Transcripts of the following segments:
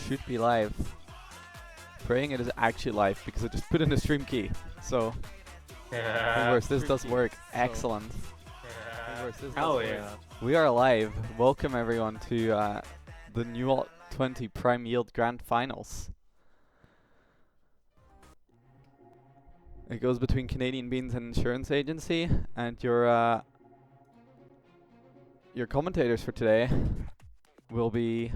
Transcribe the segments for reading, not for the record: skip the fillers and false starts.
should be live. Praying it is actually live because I just put in the stream key. So, viewers, this does work. Excellent. Viewers, this Hell does yeah. work. We are live. Welcome everyone to the NUOT 20 Prime Yield Grand Finals. It goes between Canadian Beans and Insurance Agency, and your commentators for today will be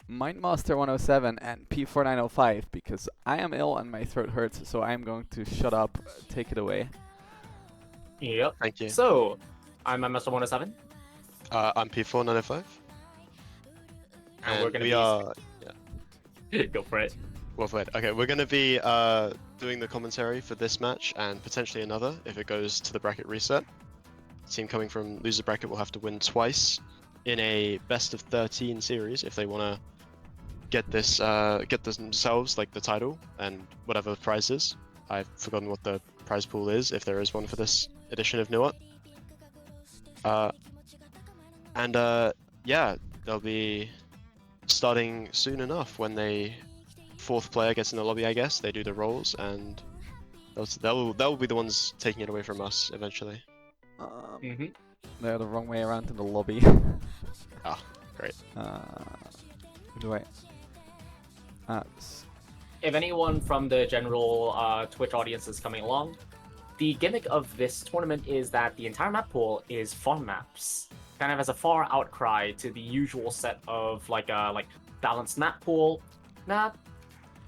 Mindmaster 107 and P4905, because I am ill and my throat hurts, so I am going to shut up. Take it away. Yep. Thank you. So, I'm Mr. 107. I'm P4905. And we're gonna go for it. Well, wait. Okay, we're gonna be doing the commentary for this match and potentially another if it goes to the bracket reset. Team coming from loser bracket will have to win twice in a best of 13 series if they want to get themselves like the title and whatever the prize is. I've forgotten what the prize pool is if there is one for this edition of NUOT. Yeah, they'll be starting soon enough when the fourth player gets in the lobby. I guess they do the rolls, and they'll be the ones taking it away from us eventually. They're the wrong way around in the lobby. Ah, great. If anyone from the general Twitch audience is coming along, the gimmick of this tournament is that the entire map pool is fun maps, kind of as a far outcry to the usual set of like balanced map pool map.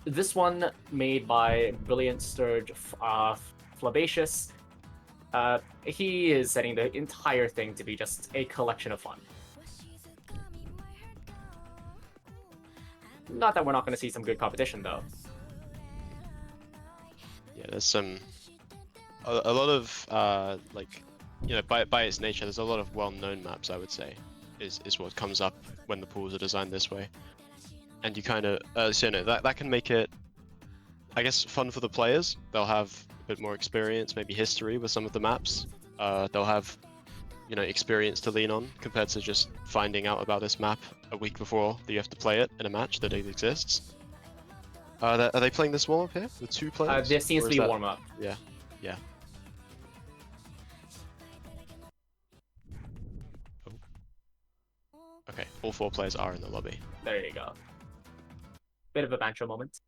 This one, made by Brilliant Sturge Flabacious, he is setting the entire thing to be just a collection of fun. Not that we're not going to see some good competition, though. Yeah, there's a lot of like, you know, by its nature, there's a lot of well-known maps. I would say is what comes up when the pools are designed this way, and you kind of so you know that can make it, I guess, fun for the players. They'll have a bit more experience, maybe history with some of the maps. They'll have, you know, experience to lean on compared to just finding out about this map a week before that you have to play it in a match that it exists. Are they playing this warm-up here with two players? This seems to be warm-up. Yeah, yeah. Oh. Okay, all four players are in the lobby. There you go. Bit of a banter moment.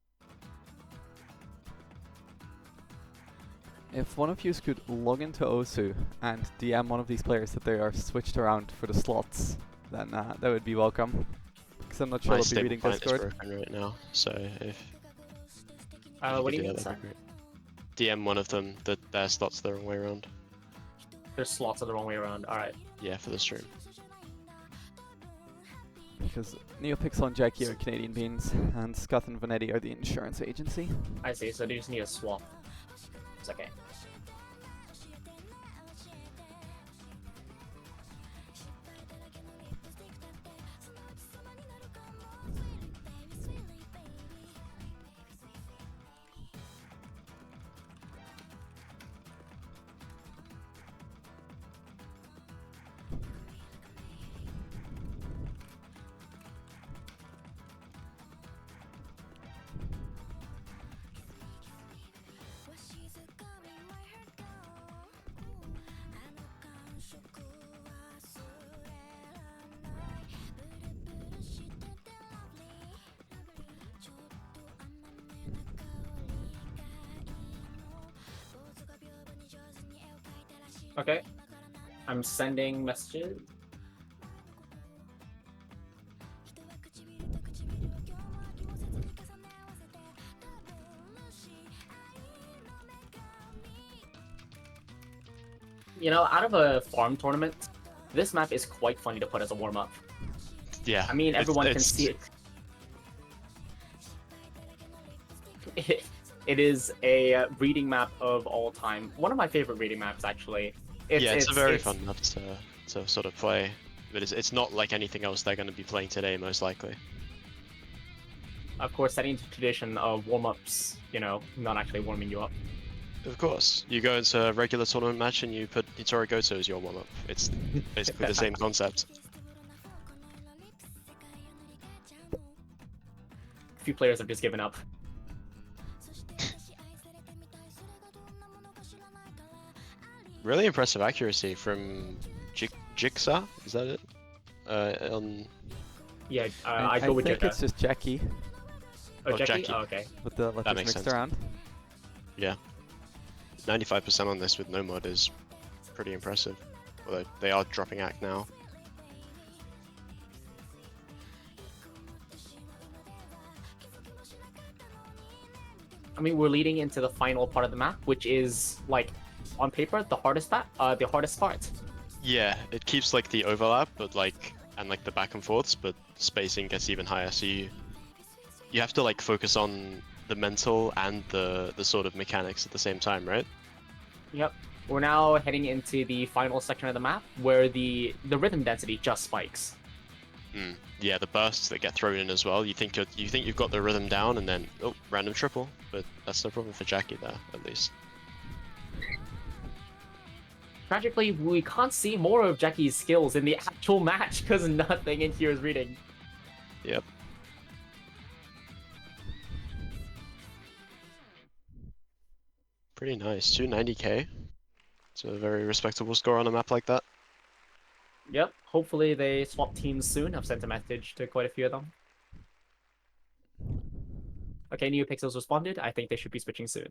If one of you could log into Osu and DM one of these players that they are switched around for the slots, then that would be welcome. Because I'm not sure My they'll be reading stable client is Discord. broken right now, so if What do you do mean, that, sir? that'd be great. DM one of them that their slots the wrong way around. Their slots are the wrong way around. Alright. Yeah, for the stream. Because Neopixel and Jackie are Canadian Beans, and Scott and Vanetti are the Insurance Agency. I see, so they just need a swap. It's okay. Okay. I'm sending messages. You know, out of a farm tournament, this map is quite funny to put as a warm-up. Yeah. I mean, everyone can see it. It is a reading map of all time. One of my favorite reading maps, actually. It's a very fun map to sort of play, but it's not like anything else they're going to be playing today, most likely. Of course, setting the tradition of warm-ups, you know, not actually warming you up. Of course. You go into a regular tournament match and you put Hitori Goto as your warm-up. It's basically the same concept. few players have just given up. Really impressive accuracy from Jigsaw. Is that it? On Yeah, I I go with think it's just Jackie Oh, Oh, Jackie? Jackie. Oh, okay. with the That letters makes mixed sense. around. yeah, 95% on this with no mod is pretty impressive. Although they are dropping act now. I mean, we're leading into the final part of the map, which is, like, on paper, the hardest part. Yeah, it keeps like the overlap, but like and like the back and forths, but spacing gets even higher. So you have to like focus on the mental and the sort of mechanics at the same time, right? Yep. We're now heading into the final section of the map, where the rhythm density just spikes. Yeah, the bursts that get thrown in as well. You think you've got the rhythm down, and then oh, random triple. But that's no problem for Jackie there, at least. Tragically, we can't see more of Jackie's skills in the actual match because nothing in here is reading. Yep. Pretty nice. 290k. It's a very respectable score on a map like that. Yep. Hopefully they swap teams soon. I've sent a message to quite a few of them. Okay, NeoPixels responded. I think they should be switching soon.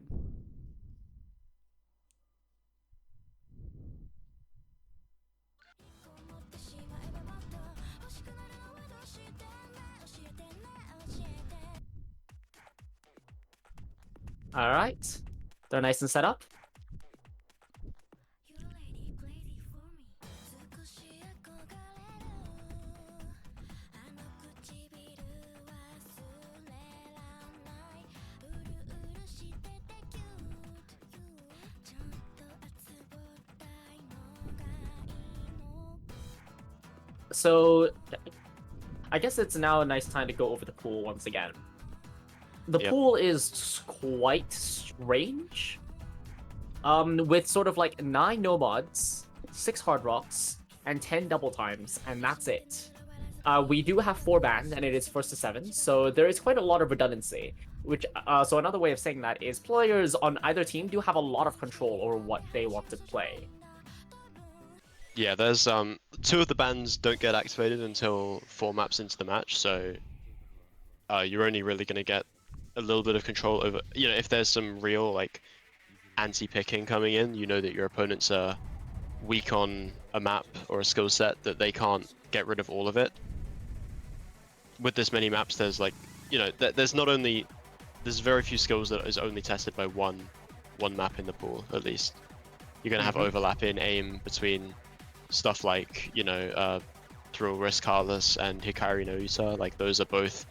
All right. They're nice and set up. So, I guess it's now a nice time to go over the pool once again. The Yep. pool is quite strange. With sort of like 9 nomads, 6 hard rocks, and 10 double times, and that's it. We do have 4 bans, and it is 1st to 7, so there is quite a lot of redundancy. Which, so another way of saying that is players on either team do have a lot of control over what they want to play. Yeah, there's 2 of the bans don't get activated until 4 maps into the match, so you're only really gonna get a little bit of control over. You know, if there's some real like anti-picking coming in, you know that your opponents are weak on a map or a skill set that they can't get rid of all of it. With this many maps, there's like, you know, there's very few skills that is only tested by one map in the pool at least. You're gonna have overlap in aim between stuff like, you know, Thrill Risk Heartless and Hikari no Uta. Like those are both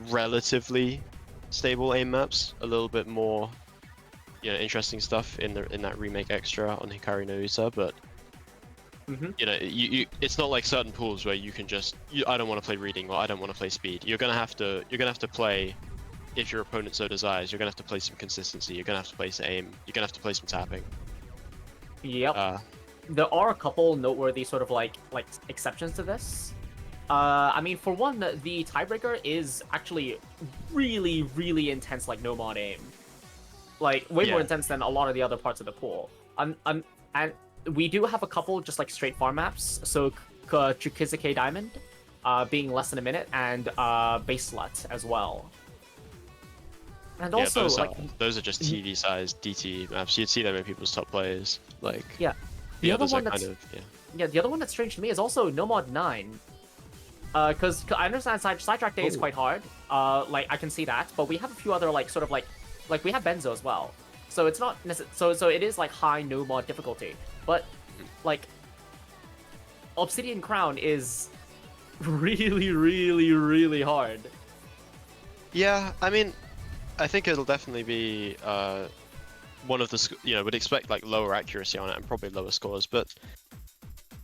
relatively stable aim maps. A little bit more, you know, interesting stuff in that remake extra on Hikari no Uta, but you know, it's not like certain pools where you can just I don't want to play reading or I don't want to play speed. You're gonna have to play, if your opponent so desires. You're gonna have to play some consistency. You're gonna have to play some aim. You're gonna have to play some tapping. Yep. There are a couple noteworthy sort of like exceptions to this. I mean, for one, the tiebreaker is actually really, really intense, like no mod aim. Like way more intense than a lot of the other parts of the pool. And we do have a couple just like straight farm maps. So Chukizake Diamond, being less than a minute, and Base Slut as well. And also, those are just TV-sized DT maps. You'd see them in people's top players. Like the other others one are that's kind of the other one that's strange to me is also No Mod 9. Because I understand Sidetrack Day is quite hard. Like I can see that, but we have a few other like sort of like we have Benzo as well. So it's not so it is like high no mod difficulty, but like Obsidian Crown is really, really, really hard. Yeah, I mean, I think it'll definitely be one of the, you know, would expect like lower accuracy on it and probably lower scores, but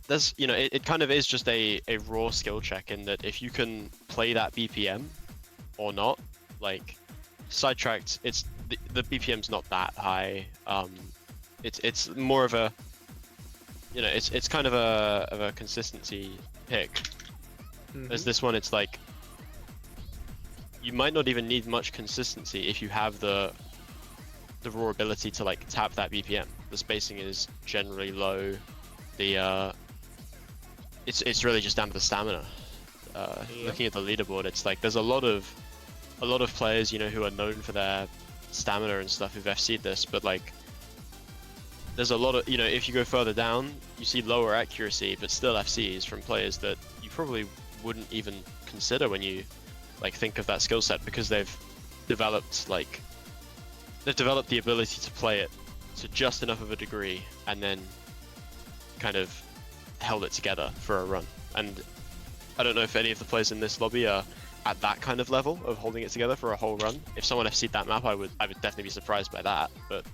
there's, you know, it kind of is just a raw skill check in that if you can play that BPM or not, like Sidetracked, it's the BPM's not that high. It's more of a, you know, it's kind of a consistency pick. As this one, it's like you might not even need much consistency if you have the raw ability to like tap that BPM. The spacing is generally low. The it's really just down to the stamina. Looking at the leaderboard, it's like there's a lot of players, you know, who are known for their stamina and stuff who've FC'd this, but like there's a lot of, you know, if you go further down, you see lower accuracy, but still FCs from players that you probably wouldn't even consider when you like think of that skill set, because they've developed the ability to play it to just enough of a degree and then kind of held it together for a run. And I don't know if any of the players in this lobby are at that kind of level of holding it together for a whole run. If someone FC'd that map, I would definitely be surprised by that. But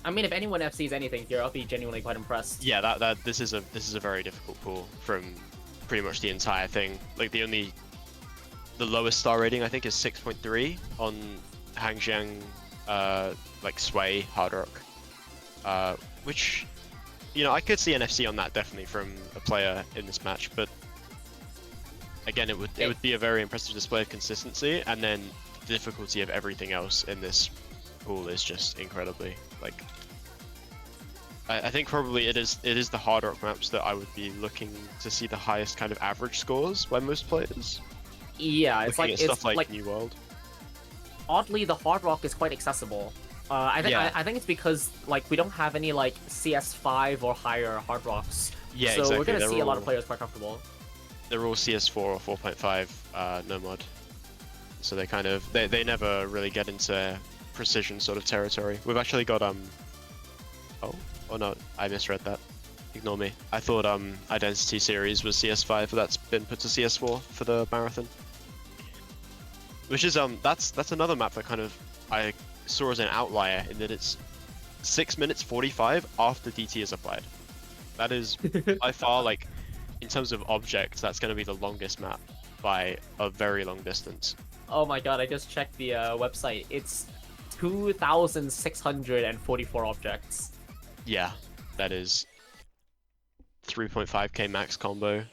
I mean, if anyone FCs anything here, I'll be genuinely quite impressed. yeah, this is a very difficult pool from pretty much the entire thing. Like the lowest star rating I think is 6.3 on Hangjiang, like Sway Hard Rock, which, you know, I could see an FC on that definitely from a player in this match, but again, it would be a very impressive display of consistency, and then the difficulty of everything else in this pool is just incredibly, like, I think probably it is the hard rock maps that I would be looking to see the highest kind of average scores by most players. Yeah, it's Looking like at stuff like New World. Oddly, the hard rock is quite accessible. I think it's because like we don't have any like CS5 or higher hard rocks. Yeah, so exactly. we're gonna see a lot all- of players quite comfortable. They're all CS4 or 4.5 no mod, so they kind of they never really get into precision sort of territory. We've actually got oh no, I misread that. Ignore me. I thought Identity Series was CS5, but that's been put to CS4 for the marathon. Which is that's another map that kind of I saw as an outlier in that it's 6 minutes 45 after DT is applied. That is by far, like, in terms of objects, that's going to be the longest map by a very long distance. Oh my god, I just checked the website. It's 2,644 objects. Yeah, that is 3.5k max combo.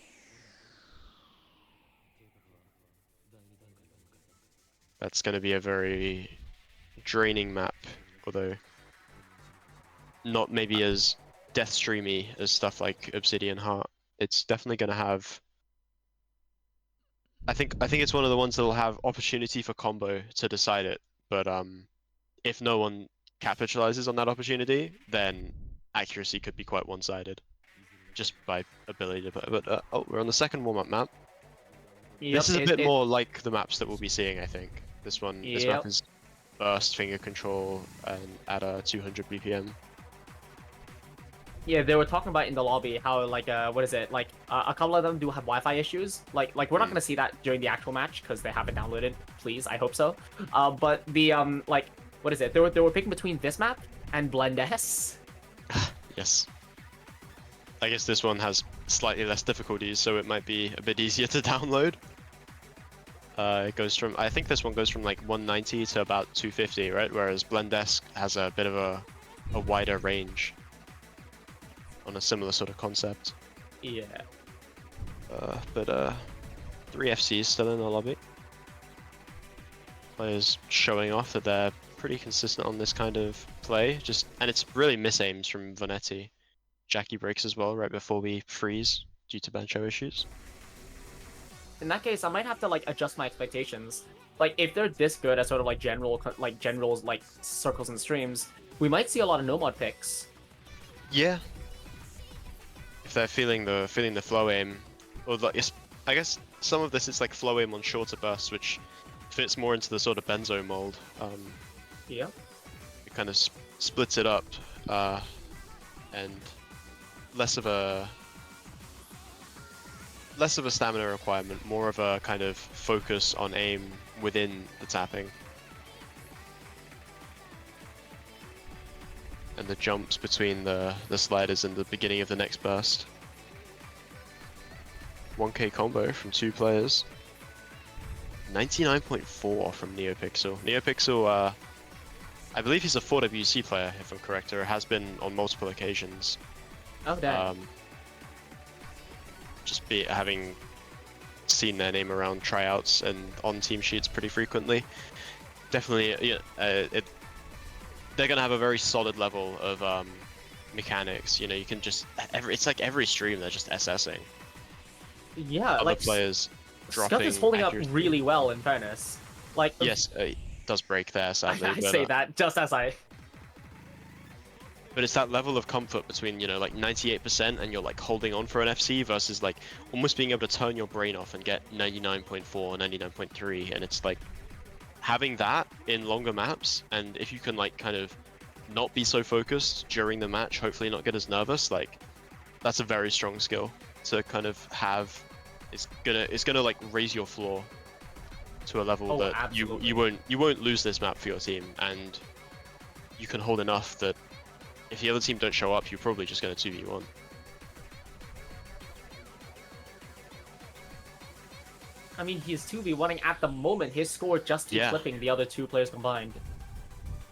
That's going to be a very draining map, although not maybe as death streamy as stuff like Obsidian Heart. It's definitely going to have. I think it's one of the ones that'll have opportunity for combo to decide it, but if no one capitalizes on that opportunity, then accuracy could be quite one-sided, just by ability to play. But oh, we're on the second warm-up map. This is a bit more like the maps that we'll be seeing, I think. This map is burst finger control and at a 200 BPM. Yeah, they were talking about in the lobby how like what is it, like a couple of them do have Wi-Fi issues. Like we're not gonna see that during the actual match because they haven't downloaded. Please, I hope so. But the like what is it? They were picking between this map and Blend S. Yes. I guess this one has slightly less difficulties, so it might be a bit easier to download. It goes from, I think this one goes from like 190 to about 250, right? Whereas Blendesk has a bit of a wider range on a similar sort of concept. Yeah. But 3 FCs still in the lobby. Players showing off that they're pretty consistent on this kind of play. And it's really misaims from Vonetti. Jackie breaks as well right before we freeze due to Bancho issues. In that case, I might have to like adjust my expectations. Like if they're this good at sort of like generals like circles and streams, we might see a lot of no mod picks. Yeah. If they're feeling the flow aim, or like, I guess some of this is like flow aim on shorter bursts, which fits more into the sort of benzo mold. Yeah. It kind of splits it up, and less of a stamina requirement, more of a kind of focus on aim within the tapping. And the jumps between the sliders and the beginning of the next burst. 1k combo from 2 players. 99.4 from NeoPixel. NeoPixel, I believe he's a 4WC player, if I'm correct, or has been on multiple occasions. Oh, damn. Having seen their name around tryouts and on team sheets pretty frequently. Definitely, yeah, they're gonna have a very solid level of mechanics. You know, you can just it's like every stream they're just SSing. Yeah, Other like players Scud dropping is holding accuracy. up really well, in fairness. Like, Yes, it does break there, sadly. I but, say that just as I. But it's that level of comfort between, you know, like 98% and you're like holding on for an FC versus like almost being able to turn your brain off and get 99.4, 99.3, and it's like having that in longer maps, and if you can like kind of not be so focused during the match, hopefully not get as nervous, like that's a very strong skill to kind of have. It's gonna like raise your floor to a level that absolutely. you won't lose this map for your team, and you can hold enough that if the other team don't show up, you're probably just going to 2v1. I mean, he's 2v1ing at the moment. His score just keeps flipping the other two players combined.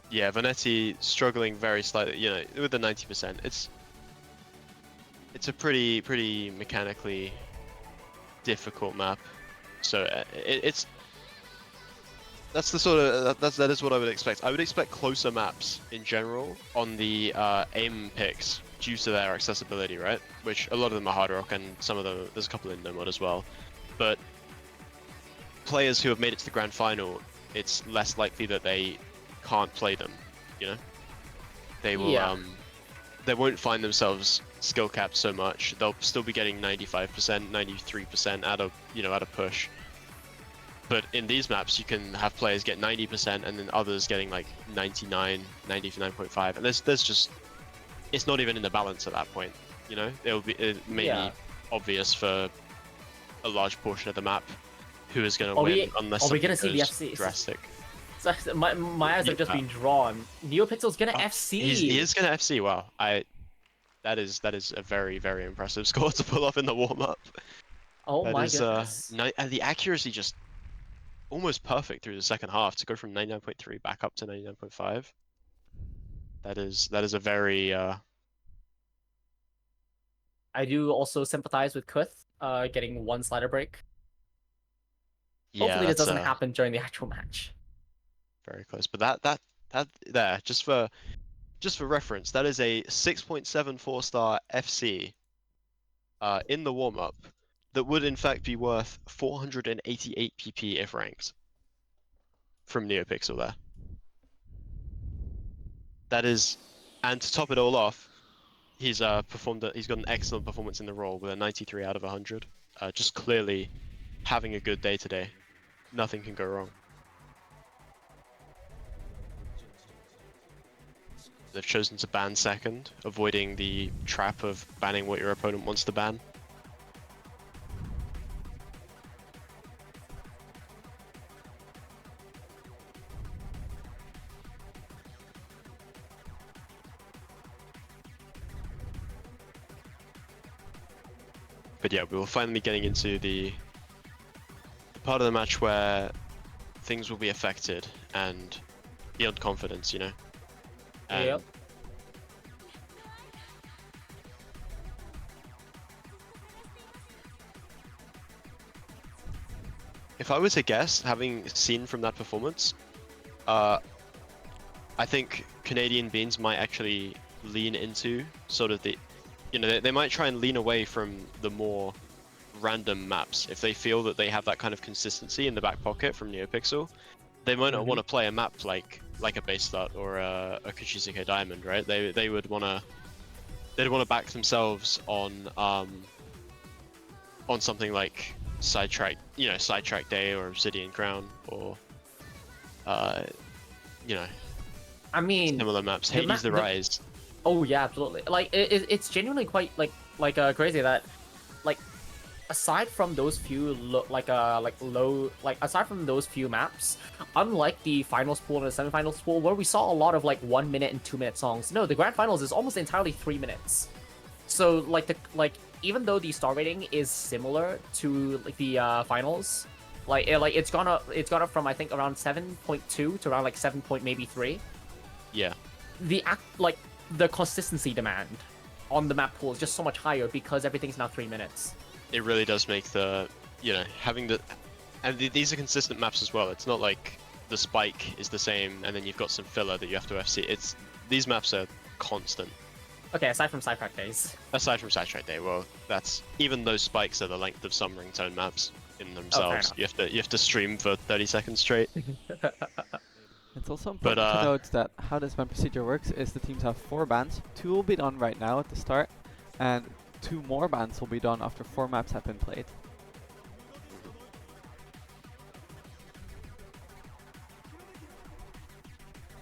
Yeah, Vanetti struggling very slightly, you know, with the 90%. It's a pretty mechanically difficult map. So that's the sort of that is what I would expect. I would expect closer maps in general on the aim picks due to their accessibility, right? Which a lot of them are hard rock, and some of them there's a couple in NUOT as well. But players who have made it to the grand final, it's less likely that they can't play them. You know, they will they won't find themselves skill capped so much. They'll still be getting 95%, 93% out of out of push. But in these maps, you can have players get 90% and then others getting like 99, 99.5, and there's just it's not even in the balance at that point. You know, it may be obvious for a large portion of the map who is going to win unless are we gonna something see the goes FC? drastic. So, my eyes have just been drawn. NeoPixel's gonna FC. He is going to FC. Wow, that is a very impressive score to pull off in the warm up. Oh my goodness! And the accuracy just almost perfect through the second half to go from 99.3 back up to 99.5. That is a very I do also sympathize with Kuth getting one slider break. Yeah, hopefully this doesn't happen during the actual match. Very close, but that there just for reference, that is a 6.74 star FC in the warm up that would in fact be worth 488 PP if ranked from NeoPixel there. That is, and to top it all off, he's he's got an excellent performance in the role with a 93 out of 100. Just clearly having a good day today. Nothing can go wrong. They've chosen to ban second, avoiding the trap of banning what your opponent wants to ban. But yeah, we were finally getting into the part of the match where things will be affected and beyond confidence, you know? And yep. if I were to guess, having seen from that performance, I think Canadian Beans might actually lean into sort of the, they might try and lean away from the more random maps. If they feel that they have that kind of consistency in the back pocket from NeoPixel, they might not want to play a map like a base start or a Kuchisuke Diamond, right? They would want to back themselves on something like Sidetrack Day or Obsidian Crown or I mean similar maps. Hades the Rise. Oh yeah, absolutely. Like it's genuinely quite crazy that aside from those few aside from those few maps, unlike the finals pool and the semifinals pool where we saw a lot of 1 minute and 2 minute songs, no, the grand finals is almost entirely 3 minutes. So even though the star rating is similar to the finals, it's gone up from I think around 7.2 to around 7 point maybe 3. Yeah. The consistency demand on the map pool is just so much higher because everything's now 3 minutes. It really does make the you know, having the and these are consistent maps as well. It's not like the spike is the same and then you've got some filler that you have to FC. It's these maps are constant. Okay, aside from Sidetrack days. Aside from Sidetrack Day, well, that's even those spikes are the length of some ringtone maps in themselves. enough. You have to stream for 30 seconds straight. It's also But, important to note that how this ban procedure works is the teams have 4 bans. 2 will be done right now at the start, and 2 more bans will be done after 4 maps have been played.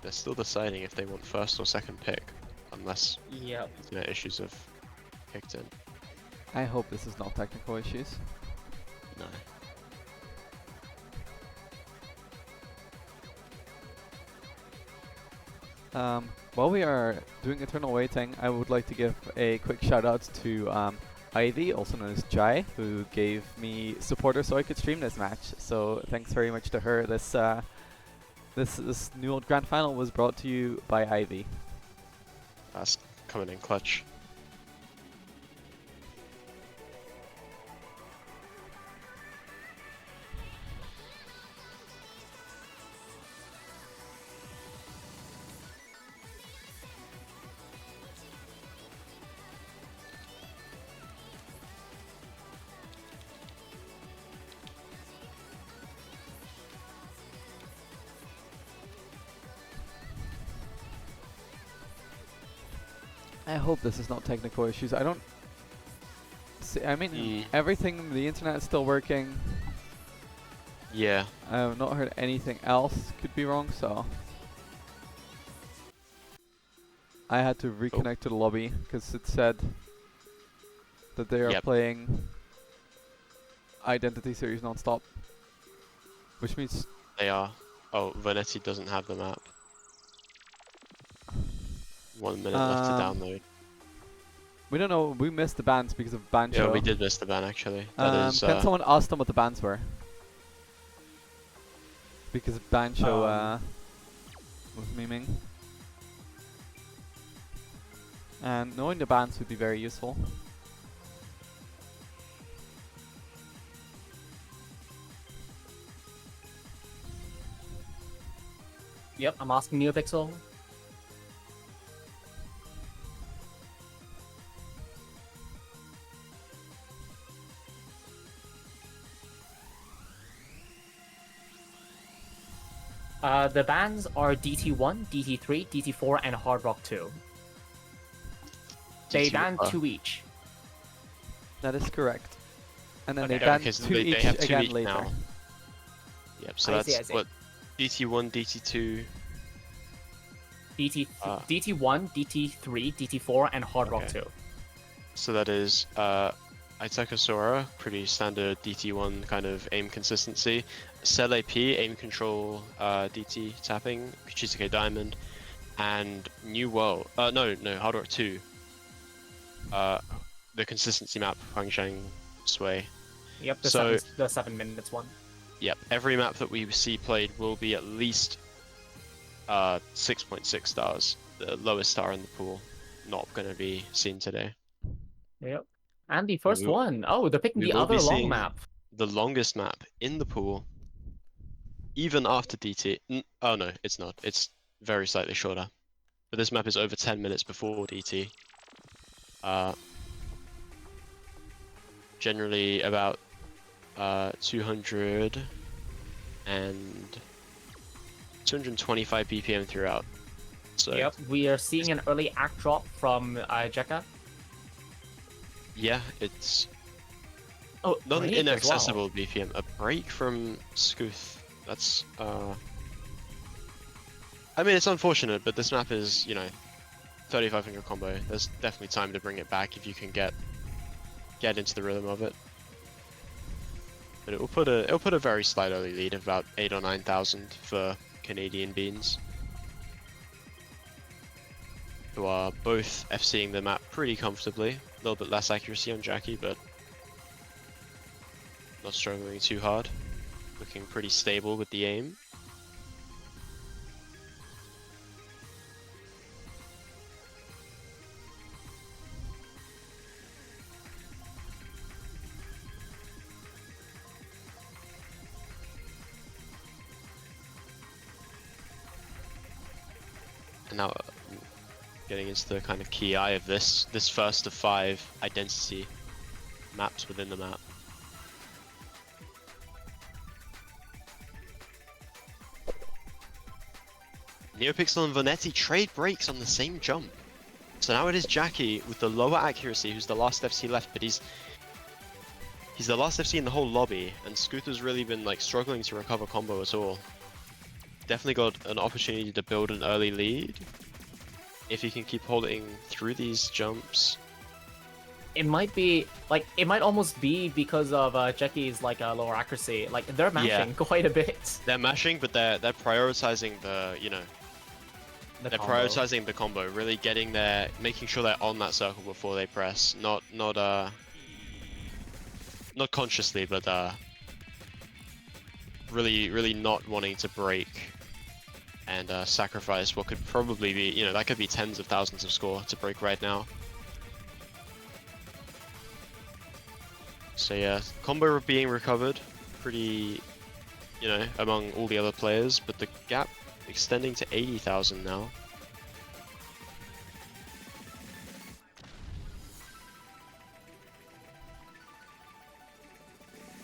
They're still deciding if they want first or second pick, unless Yep. internet issues have kicked in. I hope this is not technical issues. No. While we are doing eternal waiting, I would like to give a quick shout out to Ivy, also known as Jai, who gave me supporter so I could stream this match. So thanks very much to her. This NUOT Grand Final was brought to you by Ivy. That's coming in clutch. I hope this is not technical issues. I don't see, I mean, everything, the internet is still working. Yeah. I have not heard anything else could be wrong, so I had to reconnect to the lobby because it said that they are playing Identity Series non-stop, which means They are. Oh, Vanetti doesn't have the map. 1 minute left to download. we don't know. We missed the bans because of ban show. Yeah, we did miss the ban actually. That is. Can someone ask them what the bans were? Because ban show was memeing. And knowing the bans would be very useful. Yep, I'm asking NeoPixel. The bans are DT1, DT3, DT4, and Hard Rock 2. They ban 2 each. That is correct. And then Okay. they ban Okay, so 2 they each have 2 again each later. now. Yep, so I see, that's what DT1, DT2. DT1, DT3, DT4, and Hard Rock 2. So that is Itaka Sora, pretty standard DT1 kind of aim consistency. Cell AP, aim control, DT tapping, Kuchisuke Diamond, and New World. No, Hard Rock 2. The consistency map, Huangshang Sway. Yep, the 7 minutes one. Yep, every map that we see played will be at least 6.6 stars. The lowest star in the pool, not going to be seen today. Yep. And the first one. Oh, they're picking the other long map. The longest map in the pool, even after DT. Oh no, it's not. It's very slightly shorter. But this map is over 10 minutes before DT. Generally about 225 BPM throughout. So yep, we are seeing an early act drop from Jekka. yeah, it's not an inaccessible BPM. A break from Scooth. That's I mean, it's unfortunate, but this map is, 3500 combo. There's definitely time to bring it back if you can get into the rhythm of it. But it will put a very slight early lead of about 8,000 or 9,000 for Canadian Beans, who are both FCing the map pretty comfortably. A little bit less accuracy on Jackie, but not struggling too hard. Looking pretty stable with the aim. And now getting into the kind of key eye of this first of 5 identity maps within the map. NeoPixel and Vanetti trade breaks on the same jump. So now it is Jackie with the lower accuracy, who's the last FC left, but he's the last FC in the whole lobby, and Scooter's really been like struggling to recover combo at all. Definitely got an opportunity to build an early lead if he can keep holding through these jumps. It might be like it might almost be because of Jackie's like lower accuracy. Like they're mashing quite a bit. They're mashing, but they're prioritizing the The they're combo. prioritizing the combo, really getting there, making sure they're on that circle before they press. Not consciously, but really not wanting to break and sacrifice what could probably be, that could be tens of thousands of score to break right now. So yeah, combo being recovered pretty, among all the other players, but the gap extending to 80,000 now.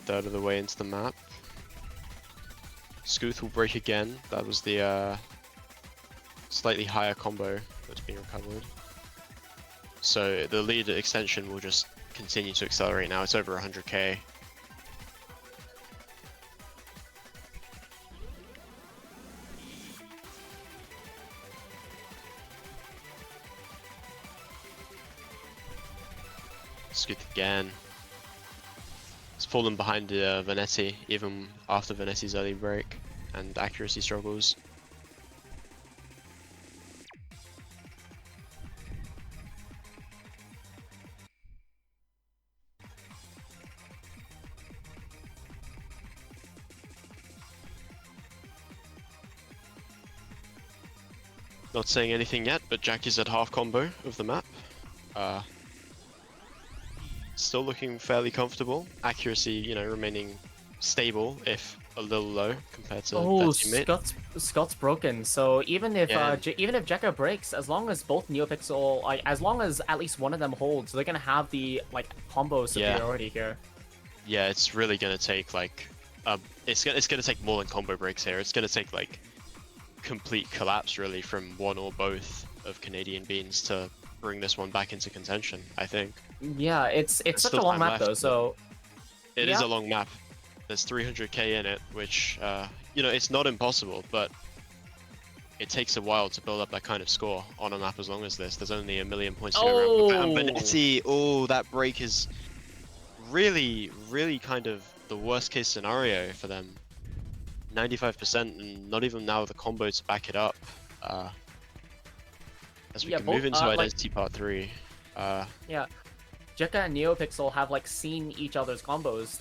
Third of the way into the map. Scooth will break again. That was the slightly higher combo that's being recovered. So the lead extension will just continue to accelerate now. It's over 100k. Scooth again. It's fallen behind Vanetti, even after Vanetti's early break and accuracy struggles. Not saying anything yet, but Jackie's at half combo of the map. Still looking fairly comfortable. Accuracy, remaining stable, if a little low compared to their teammate. Scott's broken. So even if Yeah. even if Jekka breaks, as long as both NeoPixel, as long as at least one of them holds, they're gonna have the combo superiority here. Yeah, it's really gonna take it's gonna take more than combo breaks here. It's gonna take complete collapse really from one or both of Canadian Beans to bring this one back into contention, I think. Yeah, it's such a still long time map left, though. So It is a long map. There's 300k in it, which, it's not impossible, but it takes a while to build up that kind of score on a map as long as this. There's only 1 million points to go around. And Vanetti, that break is really kind of the worst case scenario for them. 95% and not even now the combo to back it up. As we can move into Identity Part 3. yeah, Jekka and NeoPixel have seen each other's combos.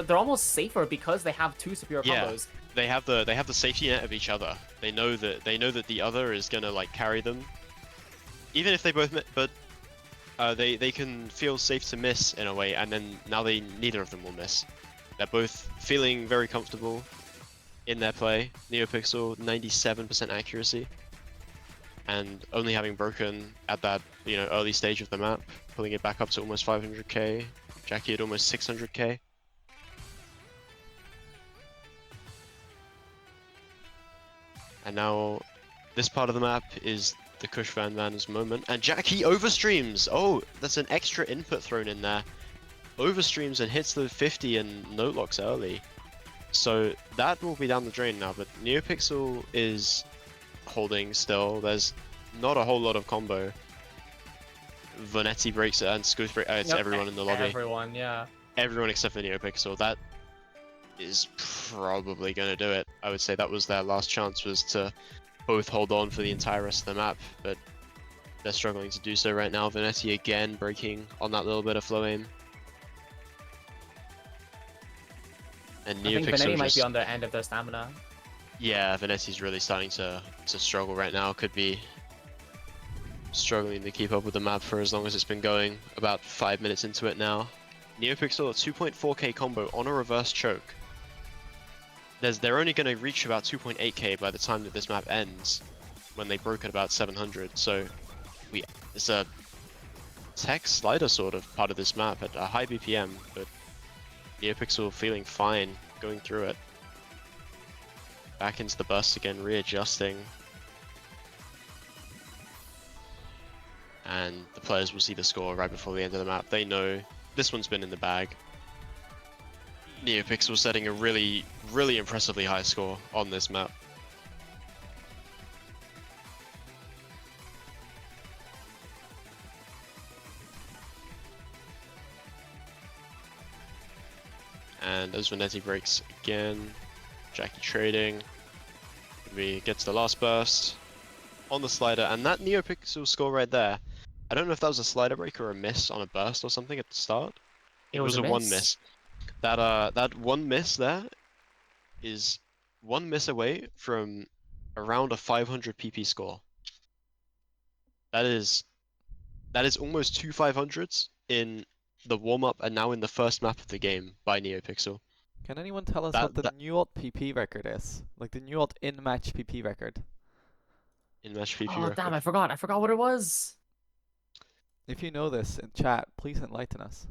They're almost safer because they have two superior combos. They have the safety net of each other. They know that the other is gonna carry them, even if they both but they can feel safe to miss in a way, and then now neither of them will miss. They're both feeling very comfortable in their play. NeoPixel 97% accuracy, and only having broken at that early stage of the map, pulling it back up to almost 500k. Jackie at almost 600k. And now this part of the map is the Kush Van Van's moment, and Jackie overstreams. Oh, that's an extra input thrown in there. Overstreams and hits the 50 and note locks early. So that will be down the drain now, but NeoPixel is holding still. There's not a whole lot of combo. Vanetti breaks it and Scooth breaks it's everyone in the lobby. Everyone, yeah. Everyone except for NeoPixel. That is probably going to do it. I would say that was their last chance, was to both hold on for the entire rest of the map, but they're struggling to do so right now. Vanetti again breaking on that little bit of flow aim. And I think NeoPixel Vanetti might be on the end of their stamina. Yeah, Vanetti's really starting to struggle right now. Could be struggling to keep up with the map for as long as it's been going. About 5 minutes into it now. NeoPixel at 2.4k combo on a reverse choke. They're only going to reach about 2.8k by the time that this map ends. when they broke at about 700. So it's a tech slider sort of part of this map at a high BPM, but NeoPixel feeling fine going through it. Back into the burst again, readjusting. And the players will see the score right before the end of the map. They know this one's been in the bag. NeoPixel setting a really, really impressively high score on this map. And as Vanetti breaks again, Jackie trading. We gets the last burst on the slider, and that NeoPixel score right there. I don't know if that was a slider break or a miss on a burst or something at the start. It was a one miss. That one miss there is one miss away from around a 500 PP score. That is almost two 500s in the warm-up and now in the first map of the game by NeoPixel. Can anyone tell us what the NUOT PP record is? Like the NUOT in-match PP record. In-match PP Oh record. damn! I forgot what it was. If you know this in chat, please enlighten us.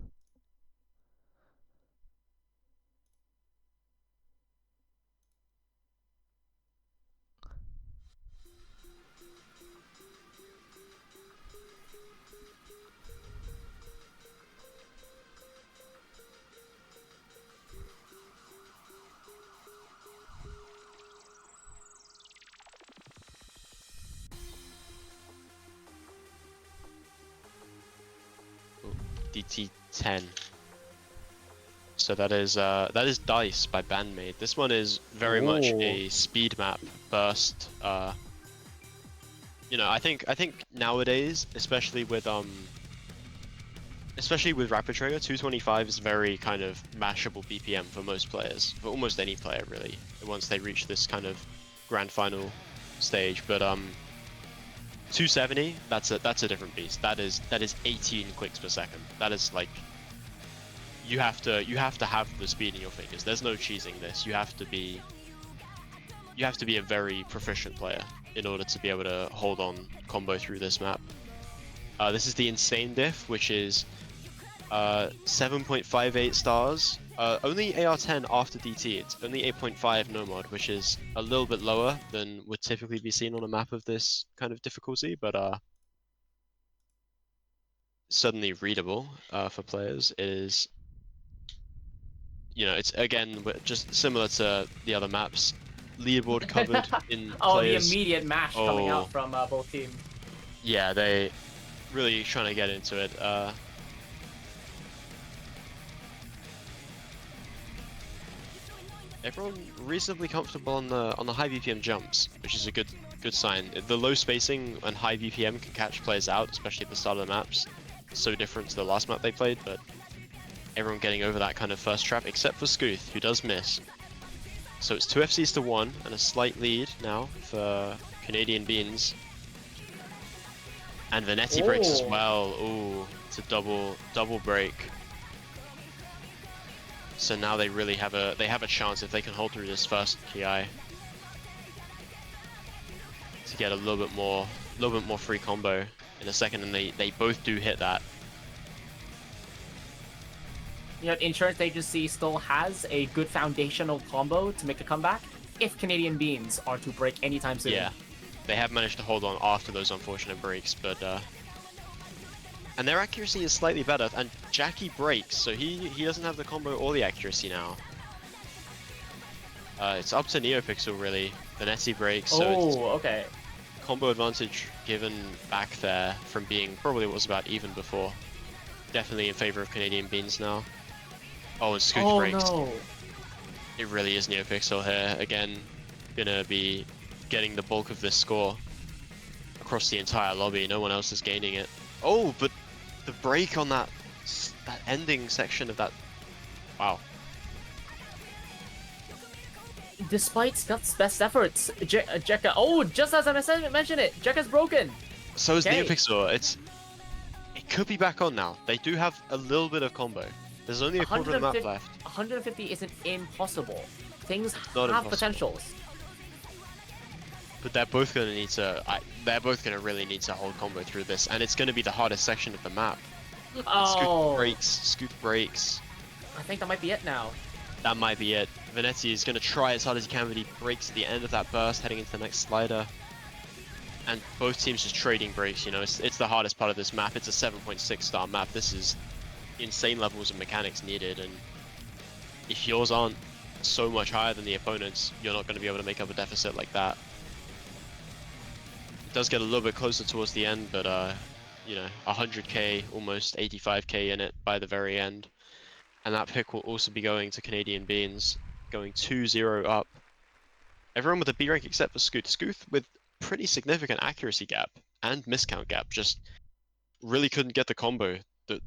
DT10. So that is Dice by Bandmade. This one is very much a speed map burst. You know, I think nowadays, especially with Rapid Trigger, 225 is very kind of mashable BPM for most players, for almost any player really, once they reach this kind of grand final stage. But 270, that's a different beast. That is 18 clicks per second. That is like, you have to have the speed in your fingers. There's no cheesing this. You have to be a very proficient player in order to be able to hold on combo through this map. This is the Insane Diff, which is 7.58 stars. Only AR10 after DT. It's only 8.5 no mod, which is a little bit lower than would typically be seen on a map of this kind of difficulty, but certainly readable for players. It is, you know, it's again just similar to the other maps. Leaderboard covered in players. The immediate mash coming out from both teams. Yeah, they really trying to get into it. Everyone reasonably comfortable on the high BPM jumps, which is a good sign. The low spacing and high BPM can catch players out, especially at the start of the maps. It's so different to the last map they played, but everyone getting over that kind of first trap, except for Scooth, who does miss. So it's 2 FCs to 1, and a slight lead now for Canadian Beans. And Vanetti breaks as well. Ooh, it's a double break. So now they really have a chance if they can hold through this first PI to get a little bit more free combo in a second, and they both do hit that. You know, Insurance Agency still has a good foundational combo to make a comeback if Canadian Beans are to break anytime soon. Yeah, they have managed to hold on after those unfortunate breaks, but and their accuracy is slightly better, and Jackie breaks, so he doesn't have the combo or the accuracy now. It's up to NeoPixel really. Vanetti breaks, so it's okay. combo advantage given back there from being probably what was about even before. Definitely in favor of Canadian Beans now. Oh, and Scooch breaks. No. It really is NeoPixel here. Again, gonna be getting the bulk of this score across the entire lobby. No one else is gaining it. Oh, but the break on that ending section of that. Wow. Despite Scott's best efforts, Jekka. Oh, just as I mentioned it, Jekka's broken. So is NeoPixel. It could be back on now. They do have a little bit of combo. There's only a quarter of the map left. 150 isn't impossible. Things Not have impossible. potentials. but they're both gonna need to. They're both gonna really need to hold combo through this, and it's gonna be the hardest section of the map. Oh, Scoot breaks. I think that might be it now. That might be it. Venetti is gonna try as hard as he can, but he breaks at the end of that burst, heading into the next slider. And both teams just trading breaks. You know, it's the hardest part of this map. It's a 7.6 star map. This is insane levels of mechanics needed, and if yours aren't so much higher than the opponents, you're not going to be able to make up a deficit like that. It does get a little bit closer towards the end, but you know, 100k, almost 85k in it by the very end. And that pick will also be going to Canadian Beans, going 2-0 up. Everyone with a B rank except for Scooth. Scooth with pretty significant accuracy gap and miscount gap, just really couldn't get the combo that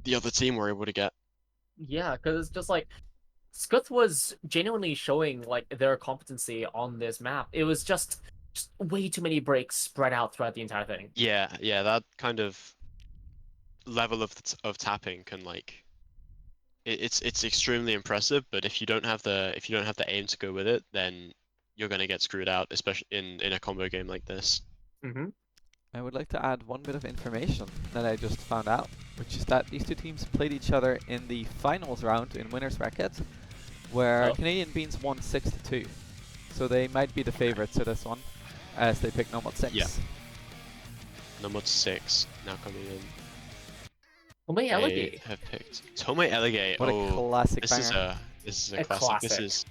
the other team were able to get. Yeah, because it's just like Skuth was genuinely showing like their competency on this map. It was just way too many breaks spread out throughout the entire thing. Yeah, that kind of level of tapping can like it's extremely impressive, but if you don't have the aim to go with it, then you're gonna get screwed out, especially in a combo game like this. Mm-hmm. I would like to add one bit of information that I just found out, which is that these two teams played each other in the finals round in winners bracket, where Canadian Beans won 6-2. So they might be the favourites to this one, as they picked NUOT 6. Yeah. NUOT 6 now coming in. Tomei Elegate. They have picked Tomei Elegate. What a classic this banger. is a classic. This is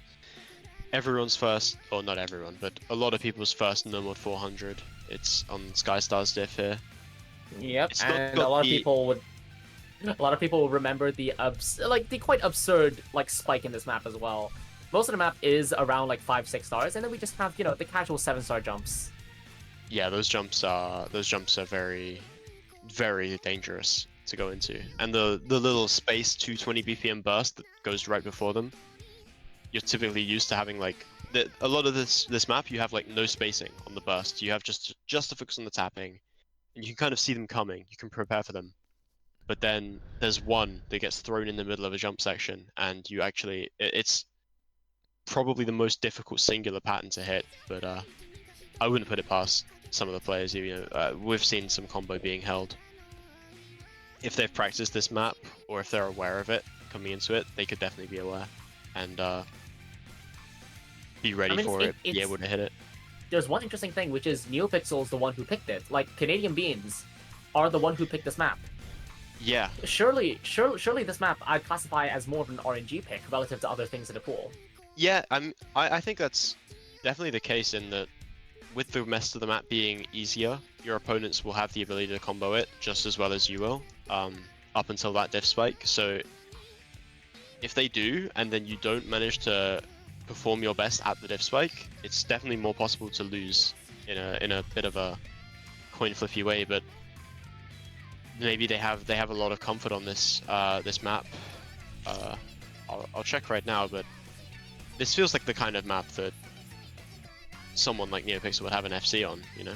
everyone's first, or not everyone, but a lot of people's first NUOT 400. It's on Skystar's diff here. Yep, and a lot of people would remember the quite absurd like spike in this map as well. Most of the map is around like 5-6 stars, and then we just have, you know, the casual 7-star jumps. Yeah, those jumps are very, very dangerous to go into, and the little space 220 BPM burst that goes right before them. You're typically used to having like a lot of this map. You have like no spacing on the burst. You have just to focus on the tapping, and you can kind of see them coming. You can prepare for them. But then there's one that gets thrown in the middle of a jump section, and you actually it's probably the most difficult singular pattern to hit. But I wouldn't put it past some of the players. You know, we've seen some combo being held. If they've practiced this map, or if they're aware of it coming into it, they could definitely be aware and be ready for it, be able to hit it. There's one interesting thing, which is NeoPixel is the one who picked it. Like, Canadian Beans are the one who picked this map. Yeah. Surely this map I'd classify as more of an RNG pick relative to other things in the pool. Yeah, I think that's definitely the case in that with the rest of the map being easier, your opponents will have the ability to combo it just as well as you will, up until that diff spike. So if they do, and then you don't manage to perform your best at the diff spike, it's definitely more possible to lose in a bit of a coin flippy way. But maybe they have a lot of comfort on this this map. I'll check right now, but this feels like the kind of map that someone like NeoPixel would have an FC on, you know.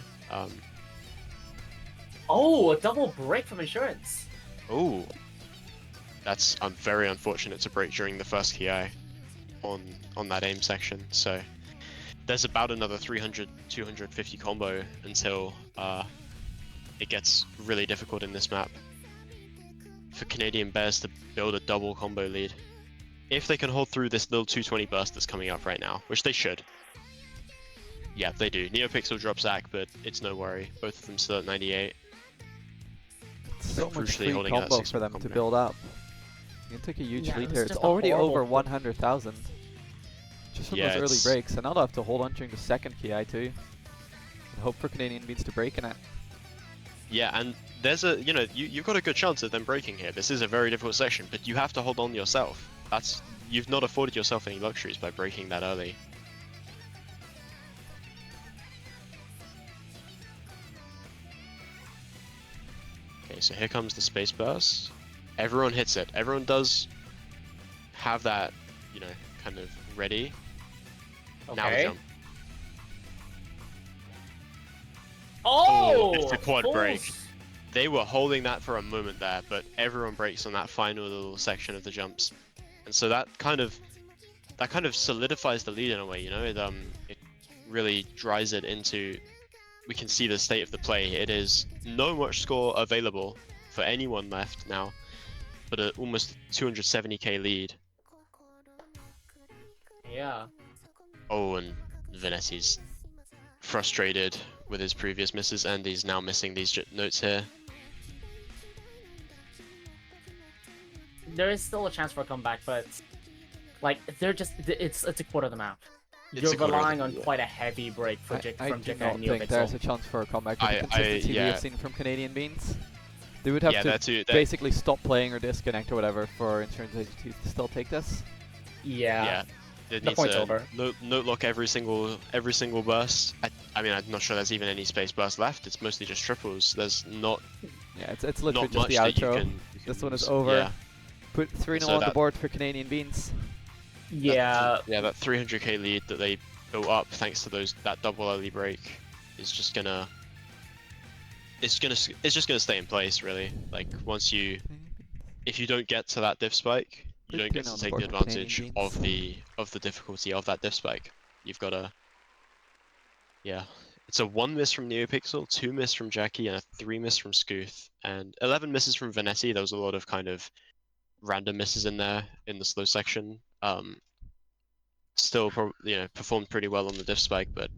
Oh, a double break from Insurance. Oh, that's very unfortunate to break during the first KI on that aim section. So there's about another 300-250 combo until it gets really difficult in this map for Canadian Bears to build a double combo lead. If they can hold through this little 220 burst that's coming up right now, which they should. Yeah, they do. NeoPixel drops Zach, but it's no worry. Both of them still at 98. So much free combo for them to build up. You can take a huge lead here. It's already over 100,000. Just from those early breaks, and now they'll have to hold on during the second KI too. And hope for Canadian Beans to break in it. Yeah, and there's a, you know, you've got a good chance of them breaking here. This is a very difficult section, but you have to hold on yourself. You've not afforded yourself any luxuries by breaking that early. Okay, so here comes the space burst. Everyone hits it. Everyone does have that, you know, kind of ready. Okay. Now the jump. Oh! It's a quad break. They were holding that for a moment there, but everyone breaks on that final little section of the jumps. And so that kind of solidifies the lead in a way, you know. It really dries it into, we can see the state of the play. It is no much score available for anyone left now, but almost 270k lead. Yeah. Oh, and Vanetti's frustrated with his previous misses, and he's now missing these notes here. There is still a chance for a comeback, but like they're just it's a quarter of the map. It's You're a quarter of the relying on map. quite a heavy break for I from do Jika not and think there's a NeoPixel. chance for a comeback with the I- consistency we yeah. have seen from Canadian Beans. They would have Yeah, to that too. basically stop playing or disconnect or whatever for insurance agencies to still take this. Yeah. They The need point's to over. note lock every single burst. I mean, I'm not sure there's even any space burst left. It's mostly just triples. There's not Yeah, it's literally not just much the that you outro. can This one is use. over. Yeah, Put 3-0 So on the that- board for Canadian Beans. Yeah. that 300k lead that they built up thanks to that double early break is just gonna. It's just gonna stay in place really. Like if you don't get to that diff spike, you Put don't get 3-0 on to the take board the for Canadian advantage Beans. of the difficulty of that diff spike. You've gotta. Yeah, it's a 1 miss from NeoPixel, 2 miss from Jackie, and a 3 miss from Scooth, and 11 misses from Vanetti. There was a lot of kind of random misses in there in the slow section. Still, performed pretty well on the diff spike, but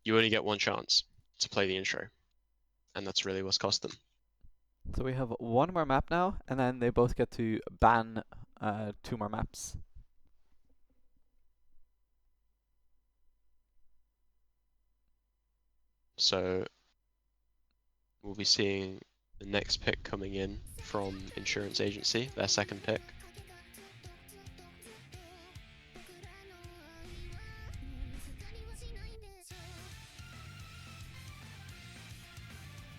you only get one chance to play the intro, and that's really what's cost them. So we have one more map now, and then they both get to ban 2 more maps. So we'll be seeing the next pick coming in from Insurance Agency, their second pick.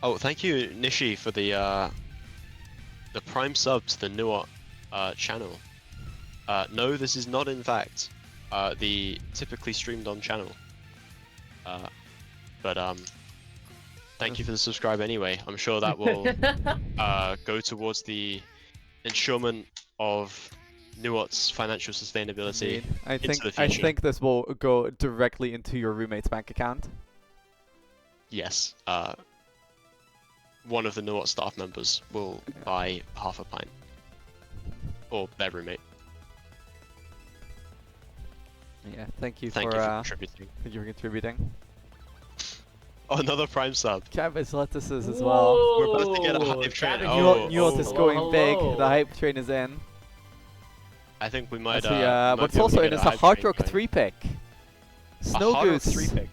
Oh, thank you, Nishi, for the Prime sub to the NUOT channel. No, this is not in fact the typically streamed on channel. But thank you for the subscribe anyway. I'm sure that will go towards the ensurement of NUOT's financial sustainability Indeed. I into think the future. I think this will go directly into your roommate's bank account. Yes. One of the NUOT staff members will buy half a pint. Or their roommate. Yeah, thank you Thank for you for contributing. thank you for contributing. Oh, another Prime sub. Cabbage lettuces as well. We're about to get a hype train. Cabbage- Oh, NUOT is oh. going big. hello. The hype train is in. I think we might. What's also in is a Hard Rock 3 pick. Snow Hard Rock Goose. 3 pick.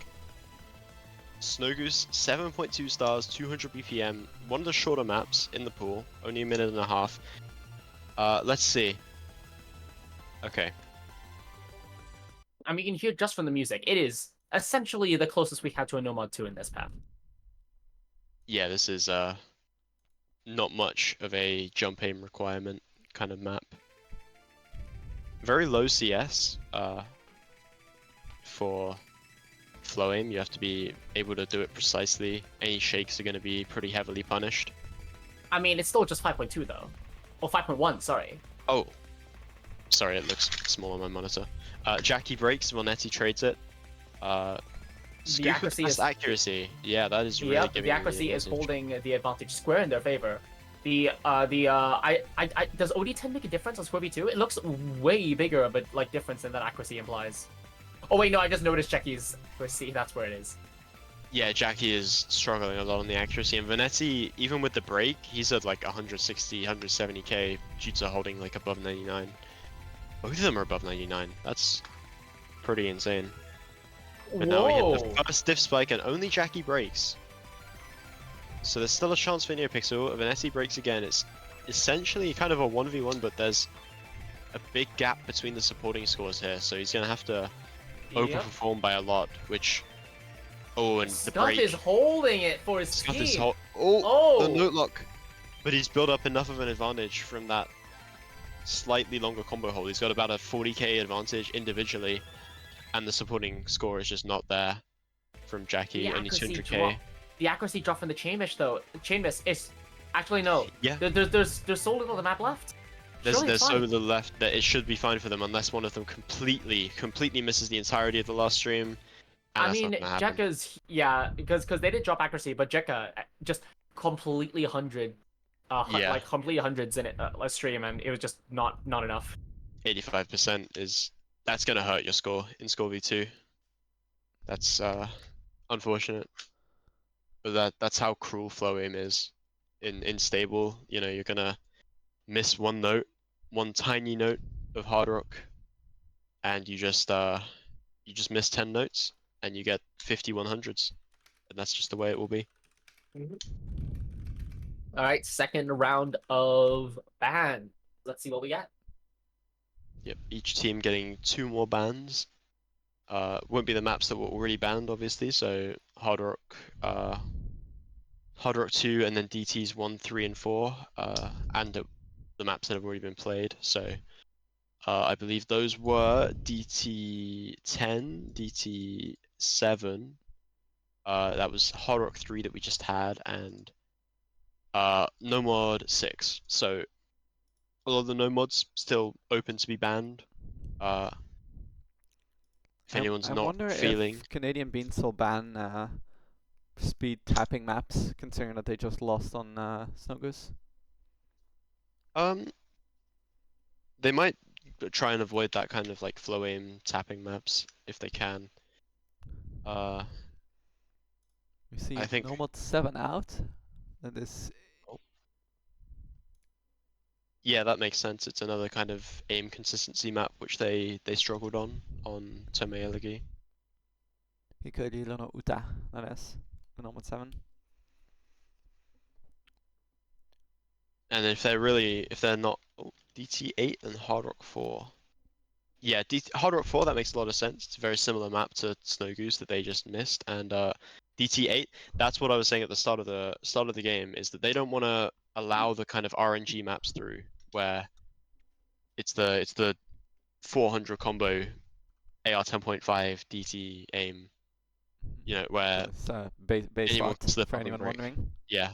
Snow Goose, 7.2 stars, 200 BPM, one of the shorter maps in the pool, only a minute and a half. Let's see. Okay. I mean, you can hear just from the music. It is essentially the closest we had to a No Mod 2 in this path. Yeah, this is not much of a jump aim requirement kind of map. Very low CS for flow aim. You have to be able to do it precisely. Any shakes are going to be pretty heavily punished. I mean, it's still just 5.2 though. Or 5.1, sorry. Oh, sorry, it looks small on my monitor. Jackie breaks, Vanetti trades it. Scoop with accuracy fast is- accuracy. Yeah, that is really Yep, giving the them accuracy is advantage. holding the advantage square in their favor. Does OD10 make a difference on Squirby 2? It looks way bigger of a difference than that accuracy implies. Oh wait, no, I just noticed Jackie's accuracy. That's where it is. Yeah, Jackie is struggling a lot on the accuracy, and Vanetti, even with the break, he's at like 160, 170k due to holding like above 99. Both of them are above 99. That's pretty insane. But now we hit the first diff spike, and only Jackie breaks. So there's still a chance for NeoPixel. Vanetti breaks again. It's essentially kind of a 1v1, but there's a big gap between the supporting scores here, so he's gonna have to Yep. overperform by a lot, which... Oh, and the Scuff break... is holding it for his Scuff team. is the Oh! note lock. But he's built up enough of an advantage from that slightly longer combo hold. He's got about a 40k advantage individually, and the supporting score is just not there from Jackie, The only accuracy 200k. drop. The accuracy drop from the chain miss though. Chain miss is actually no. Yeah. There's so little of the map left. Surely it's There's so fine. little left that it should be fine for them unless one of them completely misses the entirety of the last stream, and I that's mean, not gonna happen. Jekka's, yeah, because they did drop accuracy, but Jekka just completely Yeah, like completely hundreds in it last stream, and it was just not enough. 85% is that's gonna hurt your score in score v2. That's unfortunate, but that's how cruel flow aim is in stable. You know, you're gonna miss one note, one tiny note of hard rock, and you just miss 10 notes and you get 50 100s, and that's just the way it will be. All right, second round of ban. Let's see what we got. Yep, each team getting 2 more bans. Won't be the maps that were already banned, obviously. So Hard Rock 2, and then DTs 1, 3, and 4, and the maps that have already been played. So I believe those were DT 10, DT 7. That was Hard Rock 3 that we just had, and NOMOD 6. So a lot of the NOMODs still open to be banned. If anyone's I not wonder feeling, if Canadian Beans will ban speed tapping maps, considering that they just lost on Snow Goose. um, they might try and avoid that kind of like flow aim tapping maps if they can. We see I think. Nomad 7 out. That is, Oh, yeah, that makes sense. It's another kind of aim consistency map which they struggled on Tomeilagi. Hikaru no Uta, that is, the Nomad 7. And if they're not DT8 and Hard Rock 4. Yeah, Hard Rock 4, that makes a lot of sense. It's a very similar map to Snow Goose that they just missed. And DT8, that's what I was saying at the start of the game, is that they don't want to allow the kind of RNG maps through where it's the 400 combo AR 10.5 DT aim, you know, where It's base anyone slot, can slip for up and anyone break. wandering. Yeah,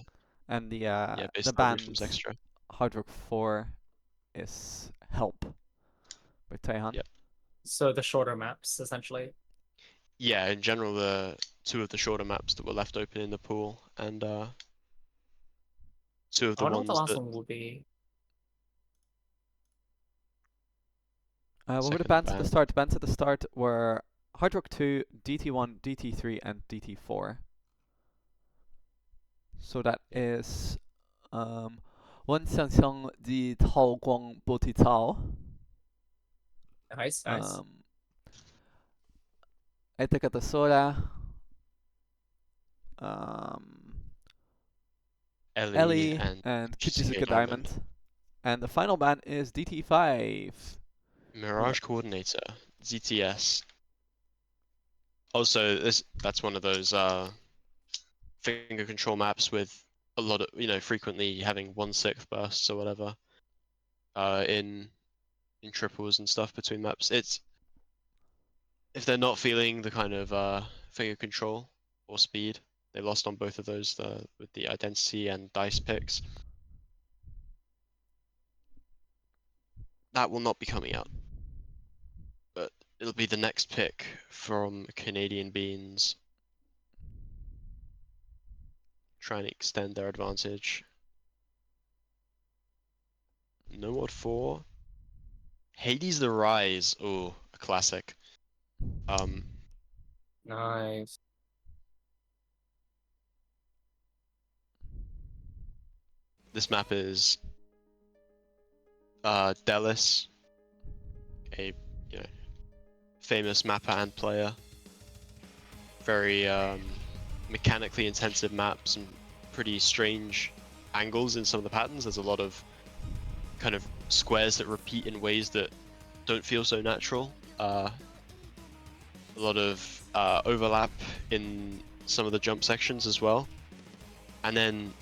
And yeah, the base level becomes band extra. Hard Rock 4 is Help by Taihan. Yep. So the shorter maps, essentially. Yeah, in general, the 2 of the shorter maps that were left open in the pool, and 2 of I the wonder what the ones last that one will be. What were the second bands at the ban. start? The bands at the start were Hard Rock 2, DT1, DT3, and DT4. So that Yep. is 万象乡的透光玻璃槽 Nice, nice. Etekata Sora Ellie Ellie and and Shizuke Kichizuka Diamond. Diamond. And the final band is DT5. Mirage Coordinator, ZTS. Also, that's one of those finger control maps with a lot of, frequently having 1/6 bursts or whatever in triples and stuff between maps. It's if they're not feeling the kind of finger control or speed, they lost on both of those with the identity and dice picks. That will not be coming out, but it'll be the next pick from Canadian Beans, trying to extend their advantage. NUOT 4. Hades the Rise. Oh, a classic. Nice. This map is Delis, a famous mapper and player. Very mechanically intensive map, some pretty strange angles in some of the patterns. There's a lot of kind of squares that repeat in ways that don't feel so natural. A lot of overlap in some of the jump sections as well. And then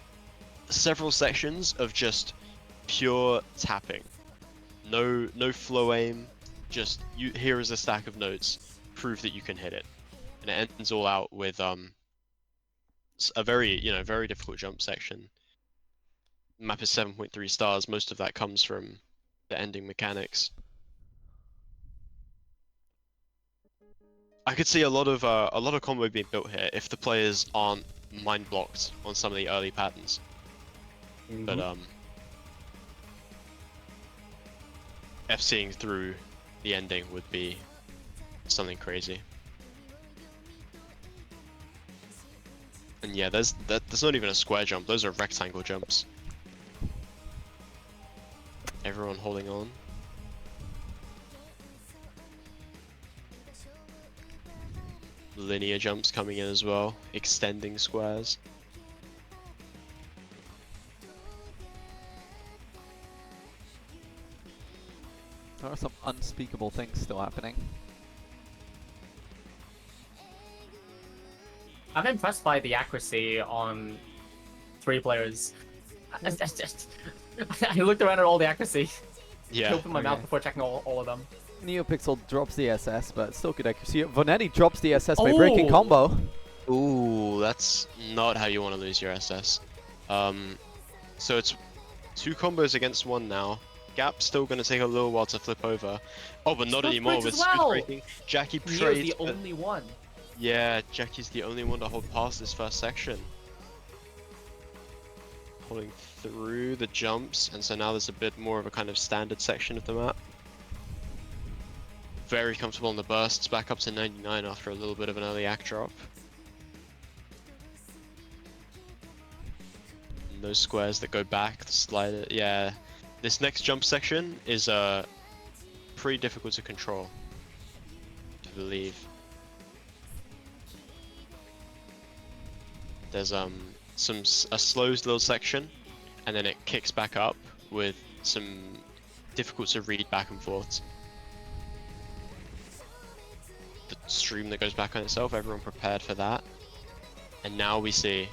several sections of just pure tapping. No flow aim, just here is a stack of notes, prove that you can hit it. And it ends all out with a very, very difficult jump section. Map is 7.3 stars. Most of that comes from the ending mechanics. I could see a lot of combo being built here if the players aren't mind blocked on some of the early patterns. But FCing through the ending would be something crazy. And yeah, there's not even a square jump, those are rectangle jumps. Everyone holding on. Linear jumps coming in as well, extending squares. There are some unspeakable things still happening. I'm impressed by the accuracy on 3 players. I looked around at all the accuracy. Yeah. I opened my mouth Okay. before checking all of them. NeoPixel drops the SS, but still good accuracy. Vonetti drops the SS by breaking Oh! combo. Ooh, that's not how you want to lose your SS. So it's 2 combos against 1 now. Gap's still going to take a little while to flip over. Oh, but not Smooth anymore bridge with as smooth well! breaking. Jackie Neo's trades. the but- only one. Yeah, Jackie's the only one to hold past this first section. Holding through the jumps, and so now there's a bit more of a kind of standard section of the map. Very comfortable on the bursts, back up to 99 after a little bit of an early act drop. And those squares that go back, the slider, yeah. This next jump section is pretty difficult to control, to believe. There's a slow little section, and then it kicks back up with some difficult to read back and forth. The stream that goes back on itself, everyone prepared for that. And now we see.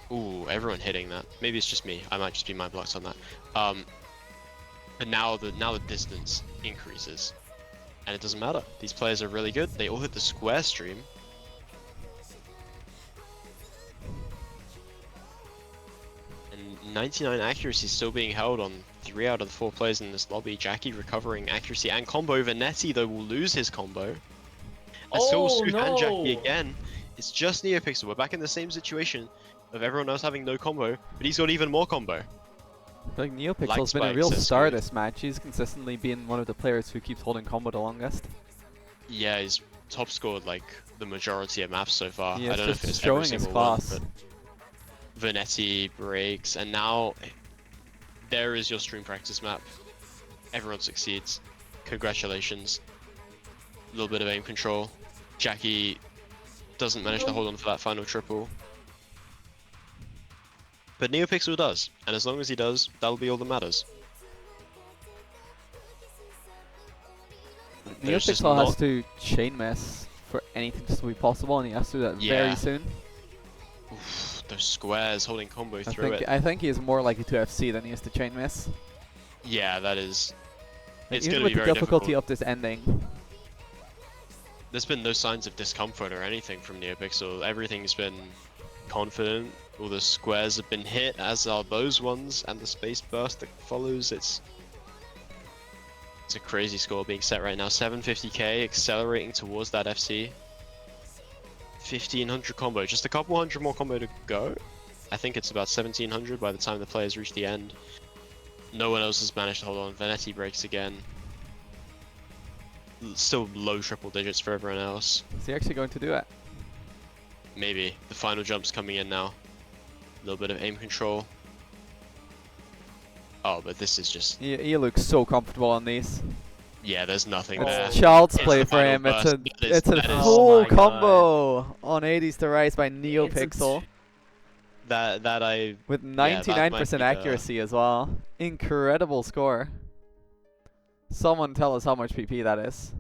Ooh, everyone hitting that. Maybe it's just me. I might just be mind blocked on that. But now the distance increases. And it doesn't matter. These players are really good. They all hit the square stream. And 99 accuracy still being held on 3 out of the 4 players in this lobby. Jackie recovering accuracy and combo. Vanetti though will lose his combo. And so will Smooth and Jackie again. It's just NeoPixel. We're back in the same situation of everyone else having no combo, but he's got even more combo. I feel like NeoPixel's Like been a spikes, real that's star good. this match. He's consistently been one of the players who keeps holding combo the longest. Yeah, he's top scored like the majority of maps so far. Yeah, I don't know just if it's showing every his single one, class. but Vanetti breaks, and now there is your stream practice map. Everyone succeeds. Congratulations. A little bit of aim control. Jackie doesn't manage to hold on for that final triple. But NeoPixel does, and as long as he does, that'll be all that matters. There's just NeoPixel has not- to chain mess for anything to be possible, and he has to do that very Yeah. soon. Oof, those squares holding combo through it. I think he is more likely to FC than he is to chain miss. Yeah, that is. Like, It's even gonna with be the very difficulty difficult. of this ending. There's been no signs of discomfort or anything from NeoPixel. Everything's been confident. All the squares have been hit, as are those ones, and the space burst that follows. It's a crazy score being set right now. 750k, accelerating towards that FC. 1500 combo, just a couple hundred more combo to go. I think it's about 1700 by the time the players reach the end. No one else has managed to hold on. Vanetti breaks again. Still low triple digits for everyone else. Is he actually going to do it? Maybe. The final jump's coming in now. A little bit of aim control. Oh, but this is just... He looks so comfortable on these. Yeah, there's nothing It's there. child's It's play the for final him. burst. It's a That is- full Oh my combo on 80s to Rise by NeoPixel That I... with that might 99% be the- accuracy as well. Incredible score. Someone tell us how much PP that is.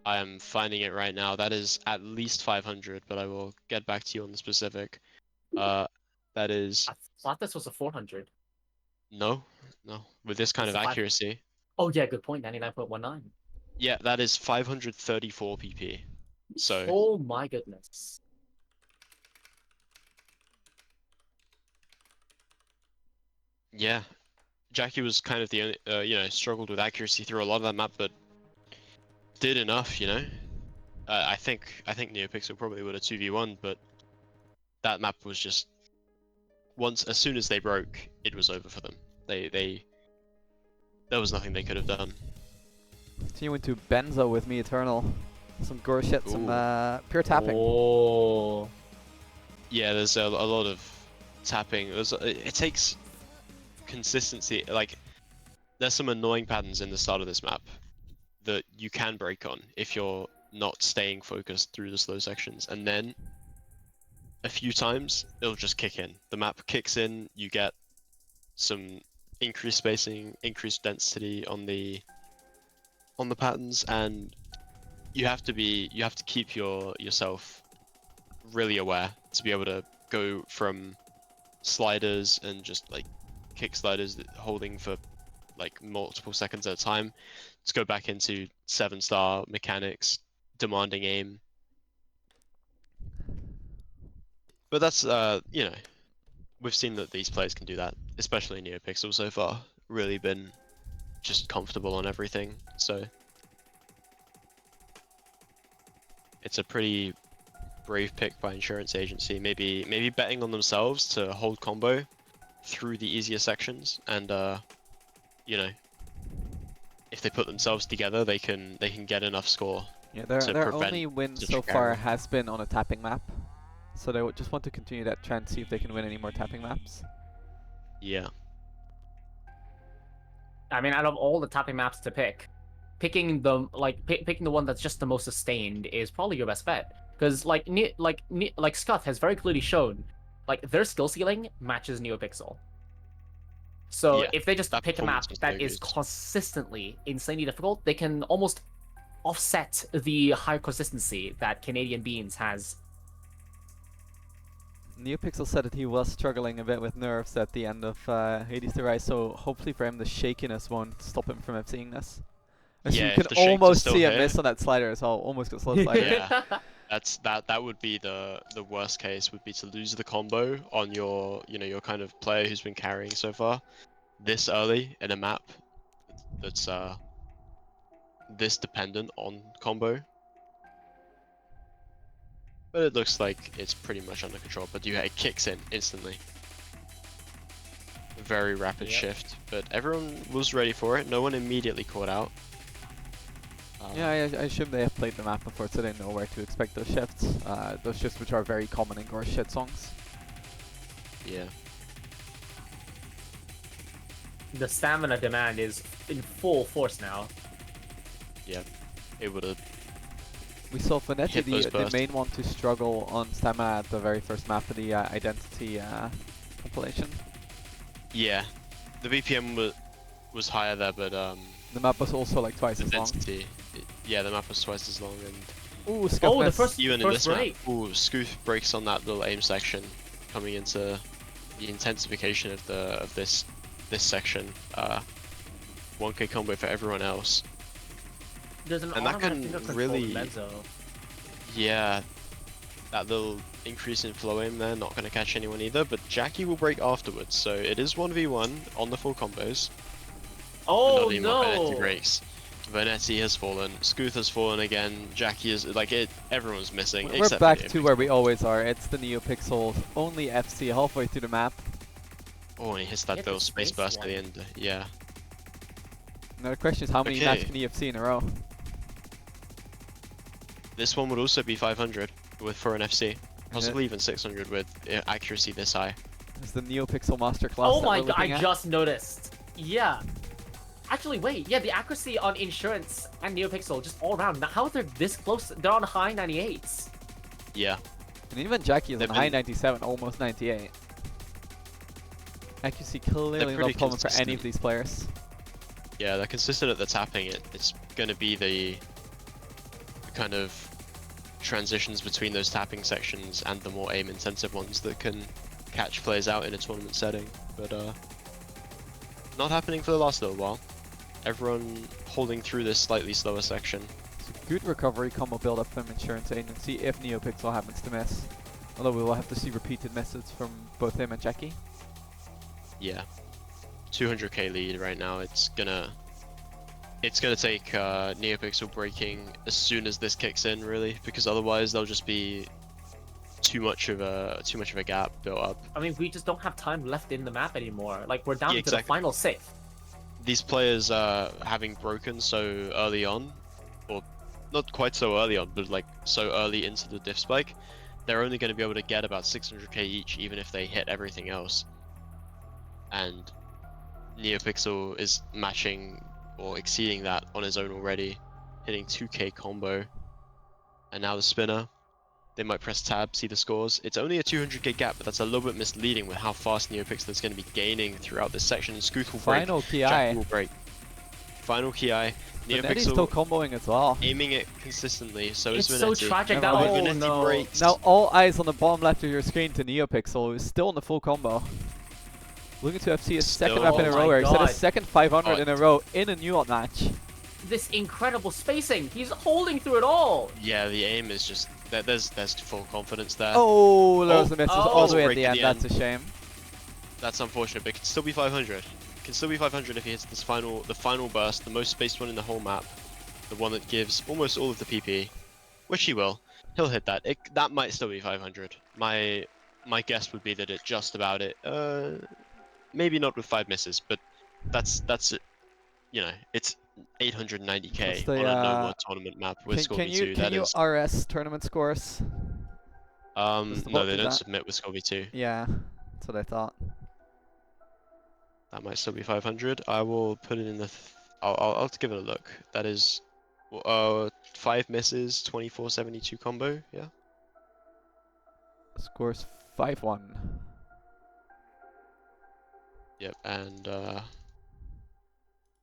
I am finding it right now. That is at least 500, but I will get back to you on the specific. That is... I thought this was a 400. No. With this kind It's of a five- accuracy. Oh yeah, good point. 99.19. Yeah, that is 534 PP. So... Oh my goodness. Yeah, Jackie was kind of the only, struggled with accuracy through a lot of that map, but did enough, you know. I think NeoPixel probably would have 2v1, but that map was just as soon as they broke, it was over for them. There was nothing they could have done. Continuing to Benzo with me Eternal. Some gore shit, some Ooh. pure tapping. Oh. Yeah, there's a lot of tapping. It takes consistency. Like, there's some annoying patterns in the start of this map that you can break on if you're not staying focused through the slow sections, and then a few times it'll just kick in. The map kicks in, you get some increased spacing, increased density on the patterns, and you have to keep yourself really aware to be able to go from sliders and just like kick sliders holding for like multiple seconds at a time to go back into 7-star mechanics, demanding aim. But that's we've seen that these players can do that, especially NeoPixel so far. Really been just comfortable on everything, so it's a pretty brave pick by Insurance Agency. Maybe betting on themselves to hold combo through the easier sections, and if they put themselves together, they can get enough score. Yeah, to their prevent only win such so a far carry. has been on a tapping map. So they would just want to continue that trend, see if they can win any more tapping maps. Yeah. I mean, out of all the tapping maps to pick, picking the one that's just the most sustained is probably your best bet. Because like Scott has very clearly shown, like their skill ceiling matches NeoPixel. So Yeah, if they just that pick a map performance was that so is good. consistently insanely difficult, they can almost offset the high consistency that Canadian Beans has. NeoPixel said that he was struggling a bit with nerves at the end of Hades to Rise, so hopefully for him the shakiness won't stop him from seeing this. As you Yeah, can if the shakes are almost still see a here, miss on that slider as well, almost got slow slider. Yeah. that would be the worst case, would be to lose the combo on your your kind of player who's been carrying so far this early in a map that's this dependent on combo. But it looks like it's pretty much under control. But it kicks in instantly. Very rapid Yep. shift, but everyone was ready for it. No one immediately caught out. Yeah, I assume they have played the map before, so they know where to expect those shifts. Those shifts which are very common in gore shit songs. Yeah. The stamina demand is in full force now. Yeah. It would have. We saw Vanetti, Hit those the bursts. main one, to struggle on stamina at the very first map of the Identity compilation. Yeah. The BPM was higher there, but The map was also like twice the as long. density. Yeah, the map was twice as long, and Ooh, Scuff Oh, the miss. first even in this break. map, ooh, Scoof breaks on that little aim section, coming into the intensification of this section. 1K combo for everyone else. There's an And that automatic can finger control really- in Benzo. Yeah, that little increase in flow aim there, not going to catch anyone either, but Jackie will break afterwards, so it is 1v1 on the full combos. But Oh not anymore. Vanetti no! breaks. Vanetti has fallen, Scooth has fallen again, Jackie is, like, everyone's missing, We're except back for to where we always are. It's the NeoPixel only FC halfway through the map. Oh, and he hits that Hit little the space space burst at one. the end, yeah. Now the question is, how many Okay. maps can EFC in a row? This one would also be 500 for an FC, possibly even 600 with accuracy this high. It's the NeoPixel masterclass. Oh that my we're god, looking I at. just noticed. Yeah. Actually, wait. Yeah, the accuracy on Insurance and NeoPixel just all around. Now, how they're this close? They're on high 98s. Yeah, And even Jackie is on They've high been- 97, almost 98. Accuracy clearly not a pretty problem for any of consistent. these players. yeah, they're consistent at the tapping. It's going to be the kind of transitions between those tapping sections and the more aim intensive ones that can catch players out in a tournament setting. But not happening for the last little while. Everyone holding through this slightly slower section. It's a good recovery combo build up from Insurance Agency if NeoPixel happens to miss. Although we will have to see repeated misses from both him and Jackie. Yeah. 200k lead right now. It's gonna take NeoPixel breaking as soon as this kicks in, really, because otherwise there'll just be too much of a gap built up. I mean, we just don't have time left in the map anymore. Like, we're down Yeah, to the exactly. final 6th. These players having broken so early on, or not quite so early on, but like so early into the diff spike, they're only going to be able to get about 600k each, even if they hit everything else. And NeoPixel is matching or exceeding that on his own already, hitting 2k combo. And now the spinner. They might press tab, see the scores. It's only a 200k gap, but that's a little bit misleading with how fast NeoPixel is going to be gaining throughout this section. Scooth will break, Final Jack KI. will break. Final KI. Vanetti's still NeoPixel comboing as well. aiming it consistently, so It's is so Vanetti. tragic Never that, mind. oh Vanetti no. breaks. Now all eyes on the bottom left of your screen to NeoPixel, who's still in the full combo. Looking to FC his second Still- map in a Oh row my here. He set God. his second 500 in a row in a NUOT match. This incredible spacing. He's holding through it all. Yeah, the aim is just there's full confidence there. Oh, there's Oh, the misses oh. all the way at Break the at end. the That's end. a shame. That's unfortunate, but it can still be 500. It can still be 500 if he hits the final burst, the most spaced one in the whole map, the one that gives almost all of the PP, which he will. He'll hit that. That might still be 500. My guess would be that it just about it. Maybe not with 5 misses, but that's it. You know, it's 890k What's the, on a no more tournament map with Can Scorby you 2. can That you is RS tournament scores? Does the no, bot they do don't that? submit with Scorby 2. Yeah, that's what I thought. That might still be 500. I will put it in the. I'll give it a look. That is, 5 misses, 2472 combo. Yeah. Scores 5-1. Yep. And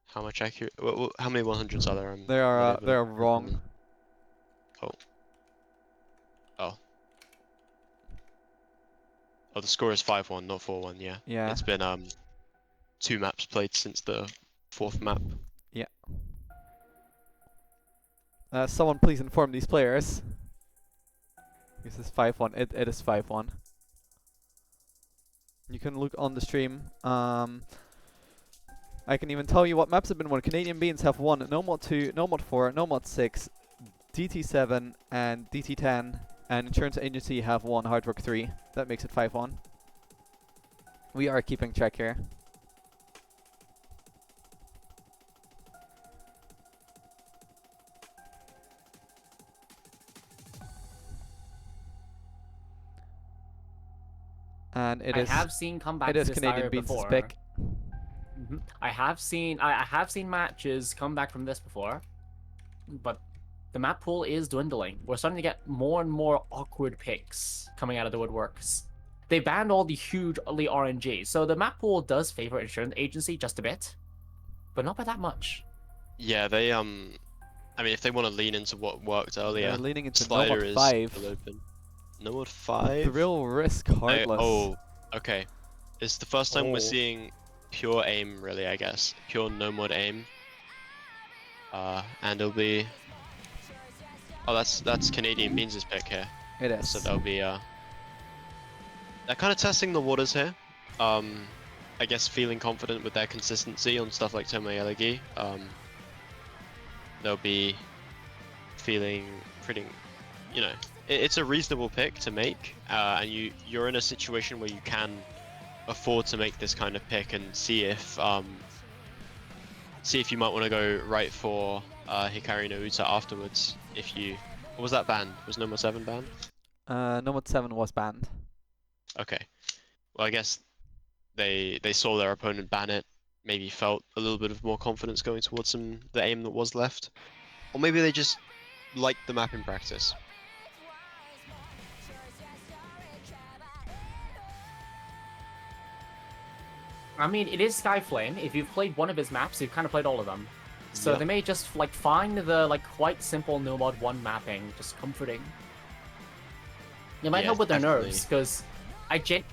how much accurate? How many 100s are there? I'm They not are even- they are wrong. Oh, the score is 5-1, not 4-1. Yeah. Yeah. It's been 2 maps played since the 4th map. Someone please inform these players. This is 5-1. It is 5-1. You can look on the stream. I can even tell you what maps have been won. Canadian Beans have won NOMOD 2, NOMOD 4, NOMOD 6, DT7, and DT10. And Insurance Agency have won Hard Rock 3. That makes it 5-1. We are keeping track here. And I have seen comebacks it is this Canadian style Beans' before. pick. I have seen matches come back from this before, but the map pool is dwindling. We're starting to get more and more awkward picks coming out of the woodworks. They banned all the huge early RNG, so the map pool does favor Insurance Agency just a bit, but not by that much. Yeah, they I mean, if they want to lean into what worked earlier, They're leaning into Slider NOMOD is 5. still open. NOMOD 5. Thrill Risk Heartless. Oh, okay. It's the first time Oh. we're seeing pure aim, really, I guess. Pure no mod aim. And it'll be. Oh, that's Canadian Beans' pick here. It is. So that'll be they're kind of testing the waters here. I guess feeling confident with their consistency on stuff like Tomoe Elegi. They'll be feeling pretty, you know, it's a reasonable pick to make, and you're in a situation where you can afford to make this kind of pick and see if you might want to go right for Hikari no Uta afterwards. If you, or was that banned? Was NOMOD 7 banned? NOMOD 7 was banned. Okay, well I guess they saw their opponent ban it, maybe felt a little bit of more confidence going towards the aim that was left, or maybe they just liked the map in practice. I mean, it is Skyflame. If you've played one of his maps, you've kind of played all of them. So Yep. they may just like find the quite simple NOMOD 1 mapping just comforting. It might Yeah, help with their definitely. nerves, because Yep,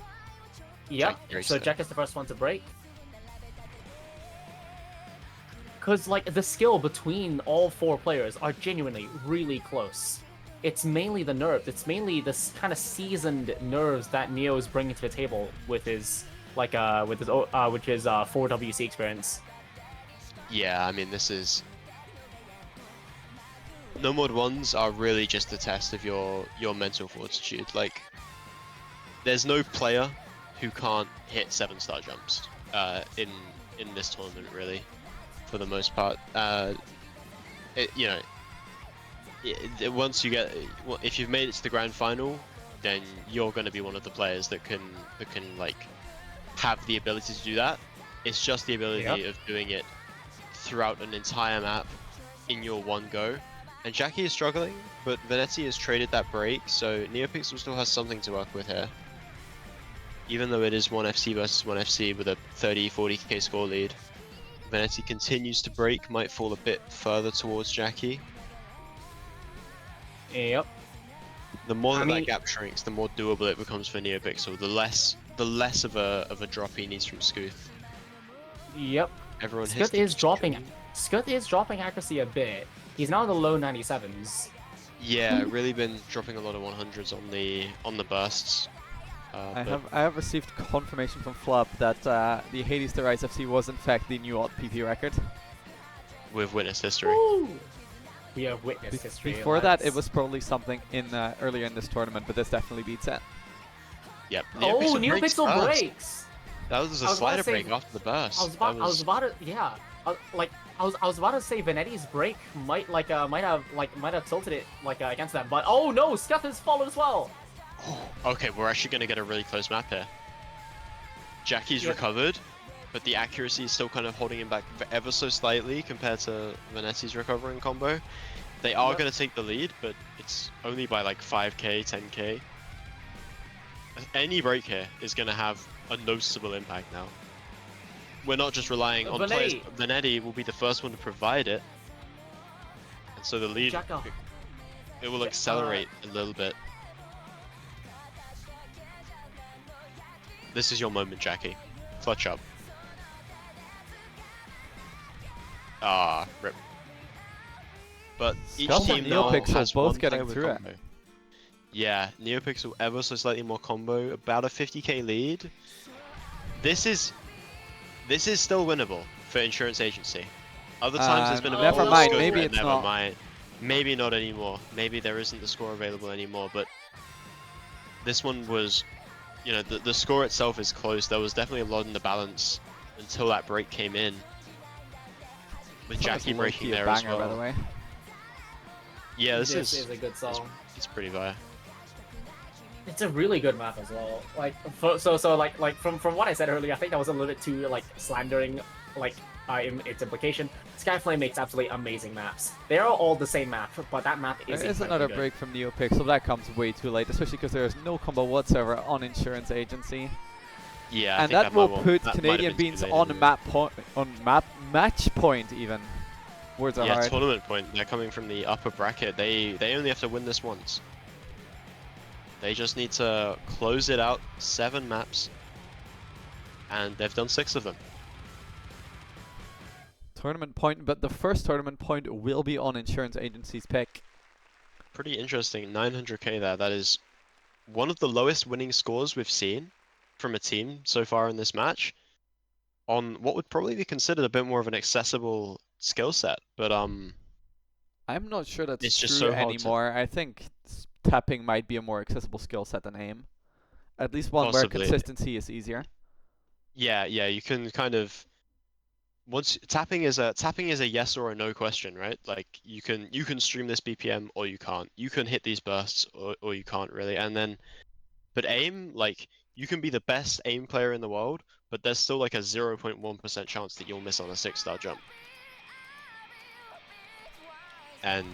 Jack breaks so it. Jack is the first one to break. Because the skill between all 4 players are genuinely really close. It's mainly the nerves. It's mainly this kind of seasoned nerves that Neo is bringing to the table with his like with his which is 4WC experience. Yeah, I mean this is no mod ones are really just a test of your mental fortitude. Like, there's no player who can't hit 7-star jumps in this tournament really, for the most part. Once you get, if you've made it to the grand final, then you're going to be one of the players that can like have the ability to do that. It's just the ability of doing it throughout an entire map in your one go. And Jackie is struggling, but Venetti has traded that break, so NeoPixel still has something to work with here. Even though it is 1FC versus 1FC with a 30-40k score lead, Venetti continues to break, might fall a bit further towards Jackie. Yep. The more that gap shrinks, the more doable it becomes for NeoPixel. The less of a drop he needs from Scooth. Yep. Everyone Scooth is dropping. Scooth is dropping accuracy a bit. He's now in the low 97s. Yeah, really been dropping a lot of 100s on the bursts. I have received confirmation from Flub that the Hades to Rise FC was in fact the NUOT PP record. With witness history. Woo! We have witness history. Before that, it was probably something in earlier in this tournament, but this definitely beats it. Yep. NeoPixel breaks. That was a slider break after the burst. I was about to, yeah. I was about to say Venetti's break might have tilted it against them, but oh no, Scooth has fallen as well. Okay, we're actually gonna get a really close map here. Jackie's recovered, but the accuracy is still kind of holding him back ever so slightly compared to Venetti's recovering combo. They are gonna take the lead, but it's only by like 5k, 10k. Any break here is gonna have a noticeable impact now. We're not just relying on players. Venetti will be the first one to provide it, and so the lead it will accelerate a little bit. This is your moment, Jackie. Clutch up. Ah, rip. But each team now has both one getting player with through combo. Yeah, NeoPixel ever so slightly more combo, about a 50k lead. This is still winnable for Insurance Agency. Other times there's been a bit never more mind, scope, maybe and it's never not. mind. Maybe not anymore. Maybe there isn't the score available anymore, but this one was, you know, the score itself is close. There was definitely a lot in the balance until that break came in. With Jackie breaking there as well. By the way. Yeah, this is a good song. It's pretty fire. It's a really good map as well. Like, from what I said earlier, I think that was a little bit too slandering, in its implication. Skyflame makes absolutely amazing maps. They are all the same map, but that map is. There is another break from NeoPixel. That comes way too late, especially because there is no combo whatsoever on Insurance Agency. Yeah, and that will put Canadian Beans on match point even. Words are hard. Yeah, tournament point. They're coming from the upper bracket. They only have to win this once. They just need to close it out 7 maps, and they've done 6 of them. Tournament point, but the first tournament point will be on Insurance Agency's pick. Pretty interesting, 900k there. That is one of the lowest winning scores we've seen from a team so far in this match, on what would probably be considered a bit more of an accessible skill set. But I'm not sure that's it's true just so anymore. I think tapping might be a more accessible skill set than aim. At least one where consistency is easier. Yeah, you can kind of tapping is a yes or a no question, right? Like you can stream this BPM or you can't. You can hit these bursts or you can't really. And then, but aim, like you can be the best aim player in the world, but there's still like a 0.1% chance that you'll miss on a 6-star jump. And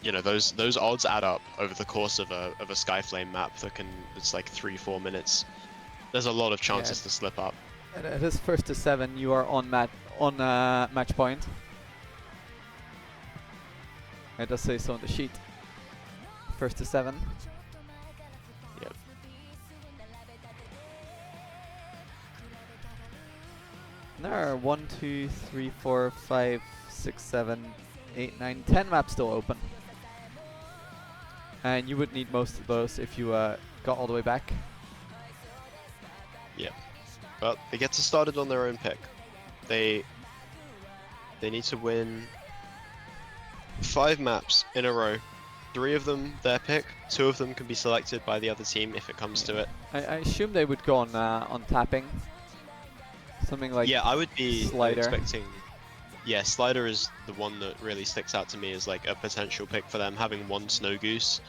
you know, those odds add up over the course of a Skyflame map that's like 3-4 minutes. There's a lot of chances to slip up. It is 1st to 7. You are on match point. It does say so on the sheet. 1st to 7. Yep. There are 1, 2, 3, 4, 5, 6, 7, 8, 9, 10 maps still open. And you would need most of those if you got all the way back. Yeah. But they get to start it on their own pick. They need to win 5 maps in a row. 3 of them their pick. 2 of them can be selected by the other team if it comes to it. I assume they would go on tapping. Something like Yeah, I would be Slider. expecting. Yeah, Slider is the one that really sticks out to me as like a potential pick for them, having 1 Snow Goose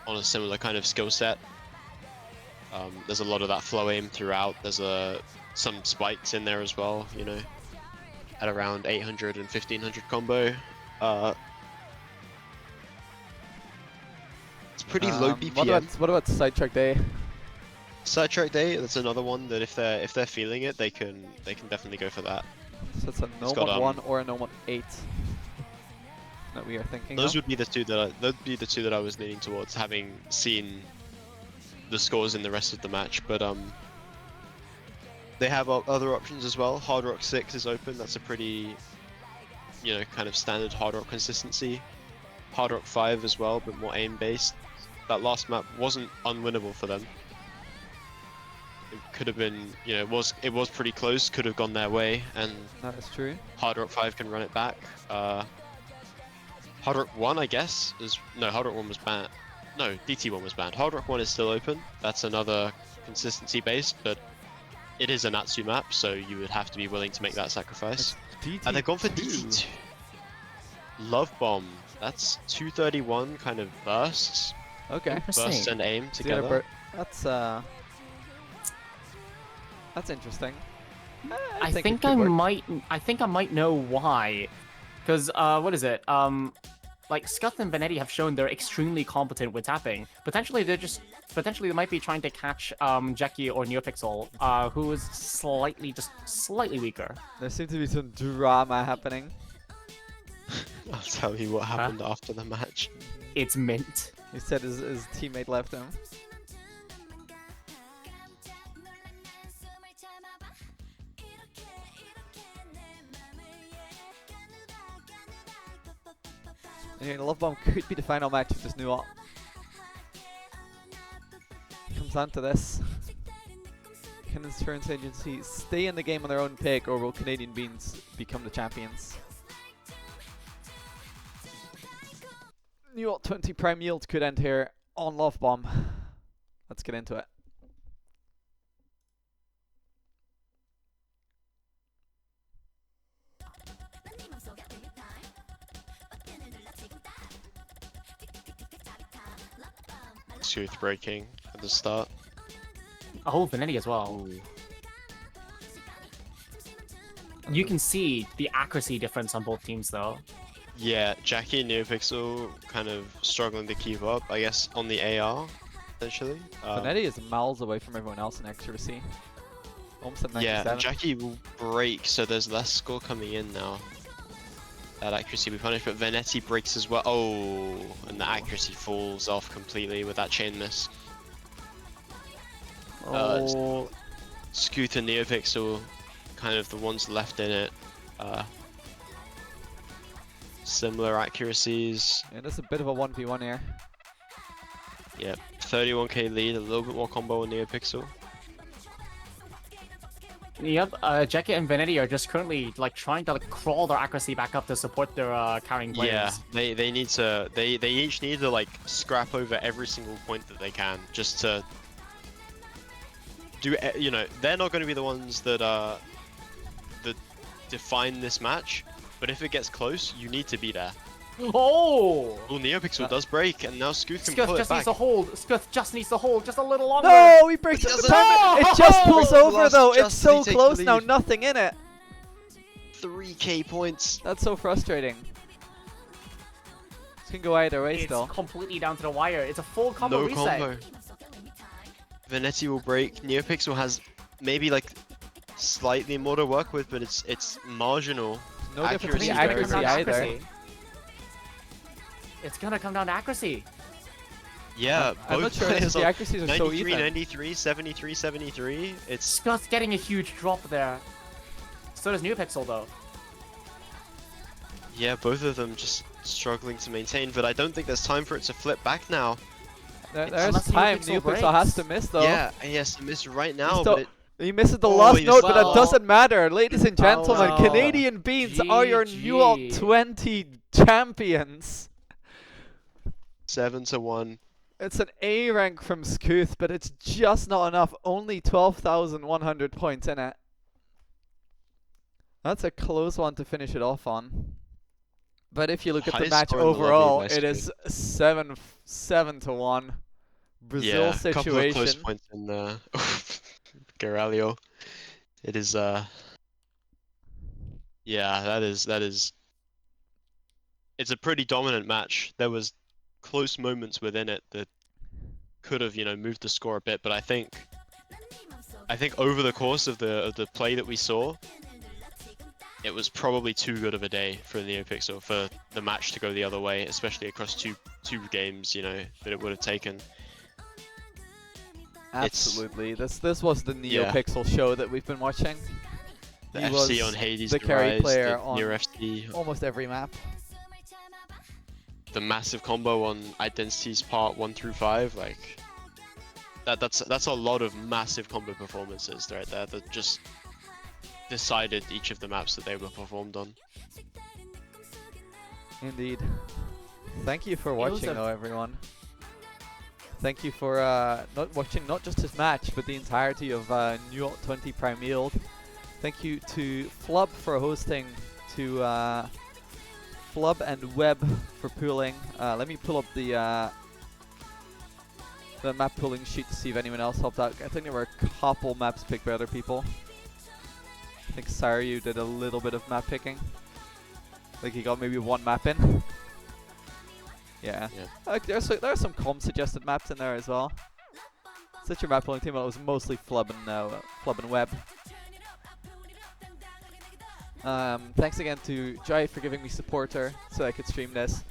on a similar kind of skill set. There's a lot of that flow aim throughout. There's some spikes in there as well, you know, at around 800 and 1500 combo. It's pretty low BPM. What about Sidetrack Day? Sidetrack Day, that's another one that if they're feeling it, they can definitely go for that. So it's a It's No got, 1 or a No 1 8 that we are thinking Those of. would be the two that I was leaning towards, having seen the scores in the rest of the match. But they have other options as well. Hard Rock 6 is open. That's a pretty, you know, kind of standard Hard Rock consistency. Hard Rock 5 as well, but more aim based. That last map wasn't unwinnable for them. It could have been, you know, it was pretty close. Could have gone their way, and That is true. Hard Rock 5 can run it back. Hard Rock 1, I guess, Hard Rock 1 was banned. No, DT 1 was banned. Hard Rock 1 is still open. That's another consistency based, but it is a Natsu map, so you would have to be willing to make that sacrifice. And they've gone for DT2. Love Bomb. That's 231 kind of bursts. Okay. Bursts and aim together. That's interesting. I it think could I work. might know why. Because, what is it? Like, Scuth and Venetti have shown they're extremely competent with tapping. Potentially they might be trying to catch, Jackie or NeoPixel, who is slightly weaker. There seems to be some drama happening. I'll tell you what happened after the match. It's mint. He said his teammate left him. Okay, Love Bomb could be the final match of this NUOT. Comes down to this. Can Insurance Agency stay in the game on their own pick, or will Canadian Beans become the champions? NUOT 20 Prime Yield could end here on Love Bomb. Let's get into it. Tooth breaking at the start. Oh, Venetti as well. You can see the accuracy difference on both teams, though. Yeah, Jackie and NeoPixel kind of struggling to keep up, I guess, on the AR, essentially. Venetti is miles away from everyone else in accuracy. Almost at 97. Yeah, Jackie will break, so there's less score coming in now. That accuracy will be punished, but Venetti breaks as well. Oh, and the accuracy falls off completely with that chain miss. Oh, Scoot and NeoPixel, kind of the ones left in it. Similar accuracies. yeah, that's a bit of a 1v1 here. Yep, 31k lead, a little bit more combo on NeoPixel. Yep, Jackie and Venetti are just currently like trying to crawl their accuracy back up to support their carrying players. Yeah, they need to they each need to like scrap over every single point that they can just to do, you know, they're not going to be the ones that that define this match, but if it gets close, you need to be there. Oh! Oh, NeoPixel does break, and now Scoot can Scuth pull it just back. needs to hold. Scuth just needs to hold just a little longer. No, he breaks it at the doesn't. moment. It just pulls over Last though. It's just so he takes close the now, lead. nothing in it. 3k points. That's so frustrating. This can go either way It's still. completely down to the wire. It's a full combo No reset. combo. Venetti will break. NeoPixel has maybe like slightly more to work with, but it's marginal. No difference in Accuracy the is very, accuracy very either. Accuracy. It's gonna come down to accuracy. Yeah, I'm not both sure players the are accuracies are so 93, even. 93, 73, 73. It's Scuth's getting a huge drop there. So does NeoPixel though. yeah, both of them just struggling to maintain, but I don't think there's time for it to flip back now. There's Unless time. NeoPixel NeoPixel has breaks. to miss though. Yeah, he has to miss right now, still- but He misses the Oh, last he note, missed but the- that doesn't matter. Ladies and gentlemen, well. Canadian Beans are your NUOT GG. 20 champions. 7-1. It's an A rank from Skooth, but it's just not enough. Only 12,100 points in it. That's a close one to finish it off on. But if you look at the Highest match score in the lobby overall, by it is 7-1. Brazil Yeah, a couple of close situation. points in Garalio. It is yeah, that is it's a pretty dominant match. There was close moments within it that could have, moved the score a bit, but I think over the course of the play that we saw, it was probably too good of a day for NeoPixel for the match to go the other way, especially across two games, that it would have taken. Absolutely. This was the NeoPixel show that we've been watching. The He FC was on Hades, the carry Rise, player the on near FC, almost every map. the massive combo on Identities Part 1 through 5, like that's a lot of massive combo performances right there that just decided each of the maps that they were performed on. Indeed. Thank you for was watching, a- though, everyone. Thank you for not watching not just his match, but the entirety of NUOT 20 Prime Yield. Thank you to Flub for hosting, to Flub and Web for pooling. Let me pull up the map pooling sheet to see if anyone else helped out. I think there were a couple maps picked by other people. I think Saryu did a little bit of map picking. Like he got maybe one map in. Yeah. There are some comp suggested maps in there as well. Such your map pulling team, but it was mostly Flub and Web. Thanks again to Jai for giving me supporter so I could stream this.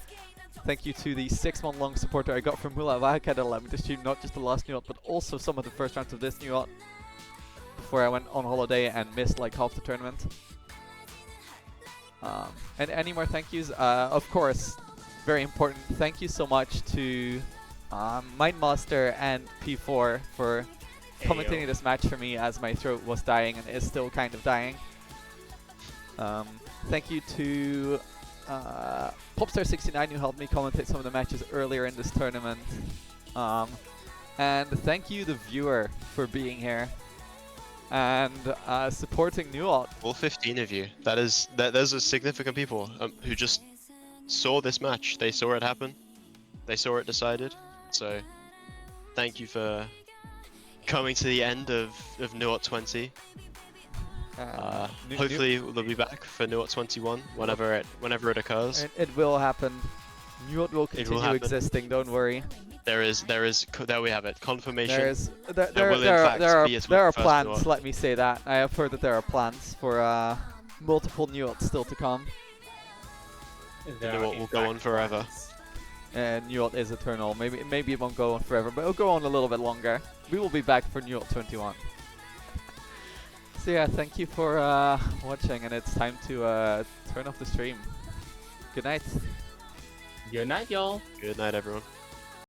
Thank you to the 6-month long supporter I got from Mula Vahaka that allowed me to stream not just the last NUOT, but also some of the first rounds of this NUOT before I went on holiday and missed like half the tournament. And any more thank yous? Of course, very important. Thank you so much to Mindmaster and P4 for commentating this match for me as my throat was dying and is still kind of dying. Thank you to Popstar69 who helped me commentate some of the matches earlier in this tournament. And thank you, the viewer, for being here and supporting NUOT. All 15 of you. Those are significant people who just saw this match. They saw it happen. They saw it decided. So thank you for coming to the end of NUOT 20. Hopefully they'll be back for NUOT 21 whenever it occurs. It will happen. NUOT will continue happen. existing. Don't worry. There we have it. Confirmation. There are plans. Let me say that. I have heard that there are plans for multiple NUOTs still to come. NUOT will go on forever. And NUOT is eternal. Maybe it won't go on forever, but it'll go on a little bit longer. We will be back for NUOT 21. So yeah, thank you for watching, and it's time to turn off the stream. Good night. Good night, y'all. Good night, everyone.